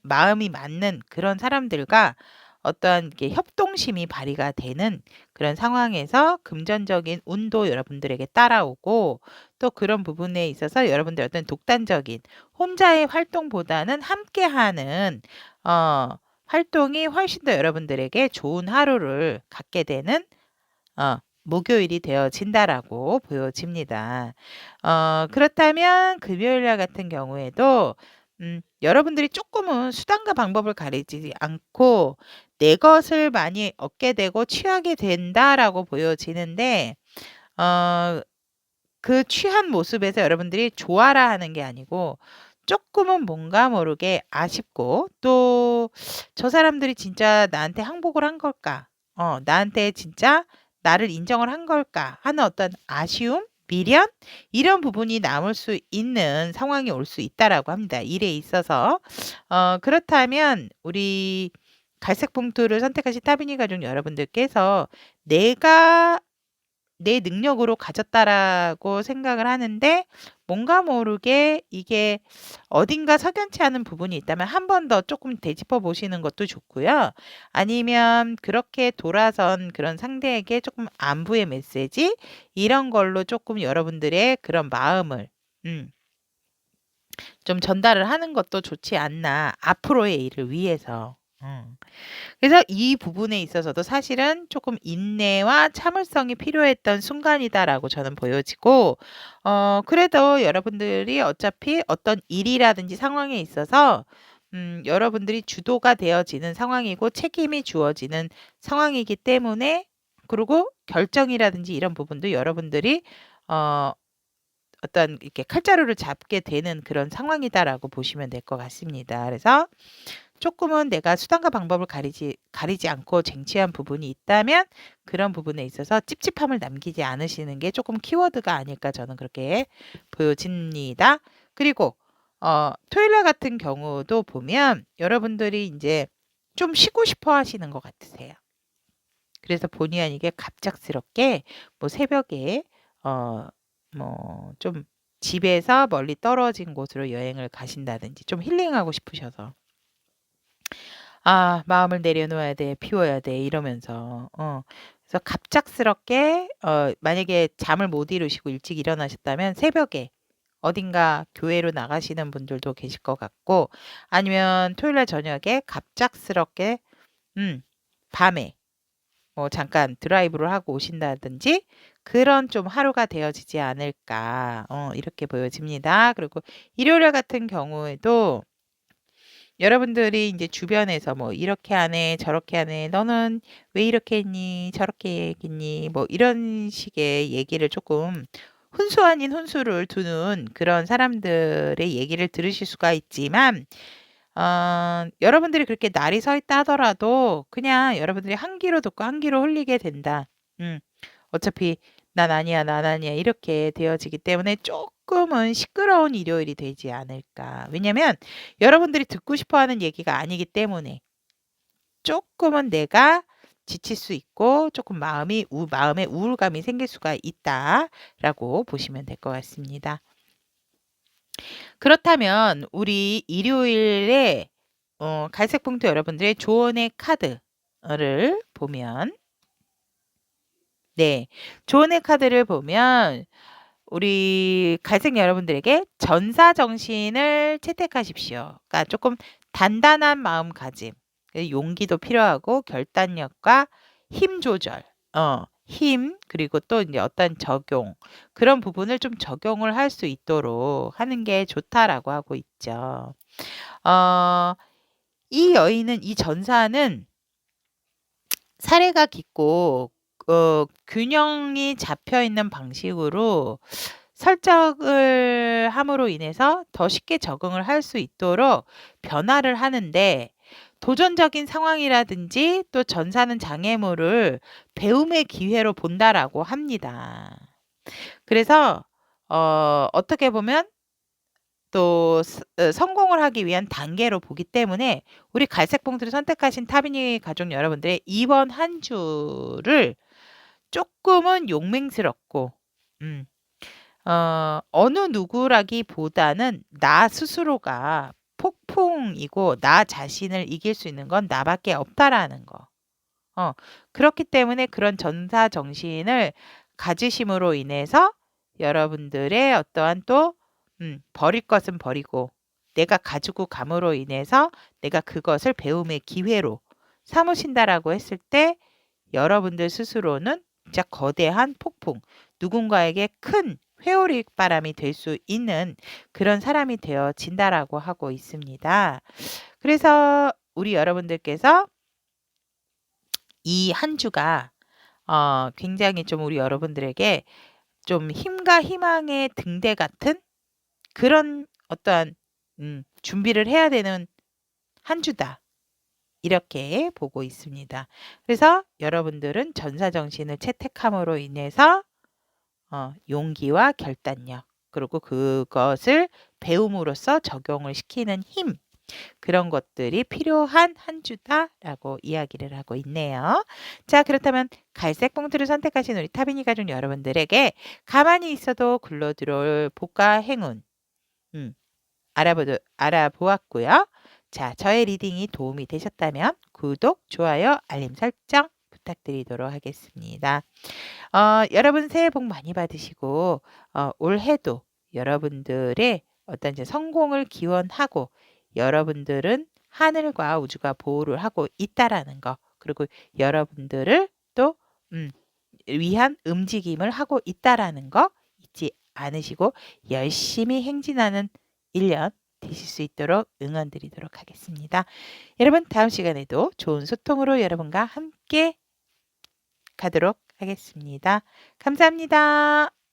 마음이 맞는 그런 사람들과 어떠한 이렇게 협동심이 발휘가 되는 그런 상황에서 금전적인 운도 여러분들에게 따라오고, 또 그런 부분에 있어서 여러분들 어떤 독단적인 혼자의 활동보다는 함께하는 활동이 훨씬 더 여러분들에게 좋은 하루를 갖게 되는 목요일이 되어진다라고 보여집니다. 그렇다면 금요일 날 같은 경우에도 여러분들이 조금은 수단과 방법을 가리지 않고 내 것을 많이 얻게 되고 취하게 된다라고 보여지는데, 그 취한 모습에서 여러분들이 좋아라 하는 게 아니고 조금은 뭔가 모르게 아쉽고, 또 저 사람들이 진짜 나한테 항복을 한 걸까? 나한테 진짜 나를 인정을 한 걸까? 하는 어떤 아쉬움, 미련 이런 부분이 남을 수 있는 상황이 올 수 있다라고 합니다. 일에 있어서. 그렇다면 우리 갈색 봉투를 선택하신 타비니 가족 여러분들께서 내가 내 능력으로 가졌다라고 생각을 하는데, 뭔가 모르게 이게 어딘가 석연치 않은 부분이 있다면 한 번 더 조금 되짚어 보시는 것도 좋고요. 아니면 그렇게 돌아선 그런 상대에게 조금 안부의 메시지 이런 걸로 조금 여러분들의 그런 마음을 좀 전달을 하는 것도 좋지 않나, 앞으로의 일을 위해서. 그래서 이 부분에 있어서도 사실은 조금 인내와 참을성이 필요했던 순간이다라고 저는 보여지고, 그래도 여러분들이 어차피 어떤 일이라든지 상황에 있어서 여러분들이 주도가 되어지는 상황이고 책임이 주어지는 상황이기 때문에, 그리고 결정이라든지 이런 부분도 여러분들이 어, 어떤 이렇게 칼자루를 잡게 되는 그런 상황이다라고 보시면 될 것 같습니다. 그래서 조금은 내가 수단과 방법을 가리지 않고 쟁취한 부분이 있다면 그런 부분에 있어서 찝찝함을 남기지 않으시는 게 조금 키워드가 아닐까, 저는 그렇게 보여집니다. 그리고 토요일 날 같은 경우도 보면 여러분들이 이제 좀 쉬고 싶어 하시는 것 같으세요. 그래서 본의 아니게 갑작스럽게 뭐 새벽에 좀 집에서 멀리 떨어진 곳으로 여행을 가신다든지 좀 힐링하고 싶으셔서 마음을 내려놓아야 돼. 비워야 돼. 이러면서 그래서 갑작스럽게 만약에 잠을 못 이루시고 일찍 일어나셨다면 새벽에 어딘가 교회로 나가시는 분들도 계실 것 같고 아니면 토요일 날 저녁에 갑작스럽게 밤에 잠깐 드라이브를 하고 오신다든지 그런 좀 하루가 되어지지 않을까 이렇게 보여집니다. 그리고 일요일 같은 경우에도 여러분들이 이제 주변에서 뭐 "이렇게 하네. 저렇게 하네. 너는 왜 이렇게 했니? 저렇게 했니?" 뭐 이런 식의 얘기를 조금 훈수 아닌 훈수를 두는 그런 사람들의 얘기를 들으실 수가 있지만 여러분들이 그렇게 날이 서 있다 하더라도 그냥 여러분들이 한 귀로 듣고 한 귀로 흘리게 된다. 음. 어차피 "난 아니야, 난 아니야." 이렇게 되어지기 때문에 쪼끔은 시끄러운 일요일이 되지 않을까. 왜냐면 여러분들이 듣고 싶어 하는 얘기가 아니기 때문에 쪼끔은 내가 지칠 수 있고 쪼끔 마음에 우울감이 생길 수가 있다라고 보시면 될 것 같습니다. 그렇다면 우리 일요일에 갈색 봉투 여러분들의 조언의 카드를 보면 네. 조언의 카드를 보면 우리 갈색 여러분들에게 전사정신을 채택하십시오. 그러니까 조금 단단한 마음가짐, 용기도 필요하고 결단력과 힘 조절, 힘 그리고 또 이제 어떤 적용 그런 부분을 좀 적용을 할 수 있도록 하는 게 좋다라고 하고 있죠. 이 여인은 이 전사는 사례가 깊고 균형이 잡혀 있는 방식으로 설정을 함으로 인해서 더 쉽게 적응을 할 수 있도록 변화를 하는데 도전적인 상황이라든지 또 전사는 장애물을 배움의 기회로 본다라고 합니다. 그래서 어떻게 보면 또 성공을 하기 위한 단계로 보기 때문에 우리 갈색 봉투를 선택하신 타비니 가족 여러분들의 이번 한 주를 쪼끔은 용맹스럽고 어느 누구라기보다는 나 스스로가 폭풍이고 나 자신을 이길 수 있는 건 나밖에 없다라는 거. 그렇기 때문에 그런 전사 정신을 가지심으로 인해서 여러분들의 어떠한 또 버릴 것은 버리고 내가 가지고 감으로 인해서 내가 그것을 배움의 기회로 삼으신다라고 했을 때 여러분들 스스로는 진짜 거대한 폭풍, 누군가에게 큰 회오리 바람이 될 수 있는 그런 사람이 되어진다라고 하고 있습니다. 그래서 우리 여러분들께서 이 한 주가 굉장히 좀 우리 여러분들에게 좀 힘과 희망의 등대 같은 그런 어떠한 준비를 해야 되는 한 주다. 이렇게 보고 있습니다. 그래서 여러분들은 전사정신을 채택함으로 인해서 용기와 결단력 그리고 그것을 배움으로써 적용을 시키는 힘 그런 것들이 필요한 한 주다라고 이야기를 하고 있네요. 자, 그렇다면 갈색 봉투를 선택하신 우리 타비니 가족 여러분들에게 가만히 있어도 굴러들어올 복과 행운 알아보았고요. 자, 저의 리딩이 도움이 되셨다면 구독, 좋아요, 알림 설정 부탁드리도록 하겠습니다. 여러분 새해 복 많이 받으시고 올해도 여러분들의 어떤 이제 성공을 기원하고 여러분들은 하늘과 우주가 보호를 하고 있다라는 거 그리고 여러분들을 또 위한 움직임을 하고 있다라는 거 잊지 않으시고 열심히 행진하는 1년 되실 수 있도록 응원드리도록 하겠습니다. 여러분 다음 시간에도 좋은 소통으로 여러분과 함께 가도록 하겠습니다. 감사합니다.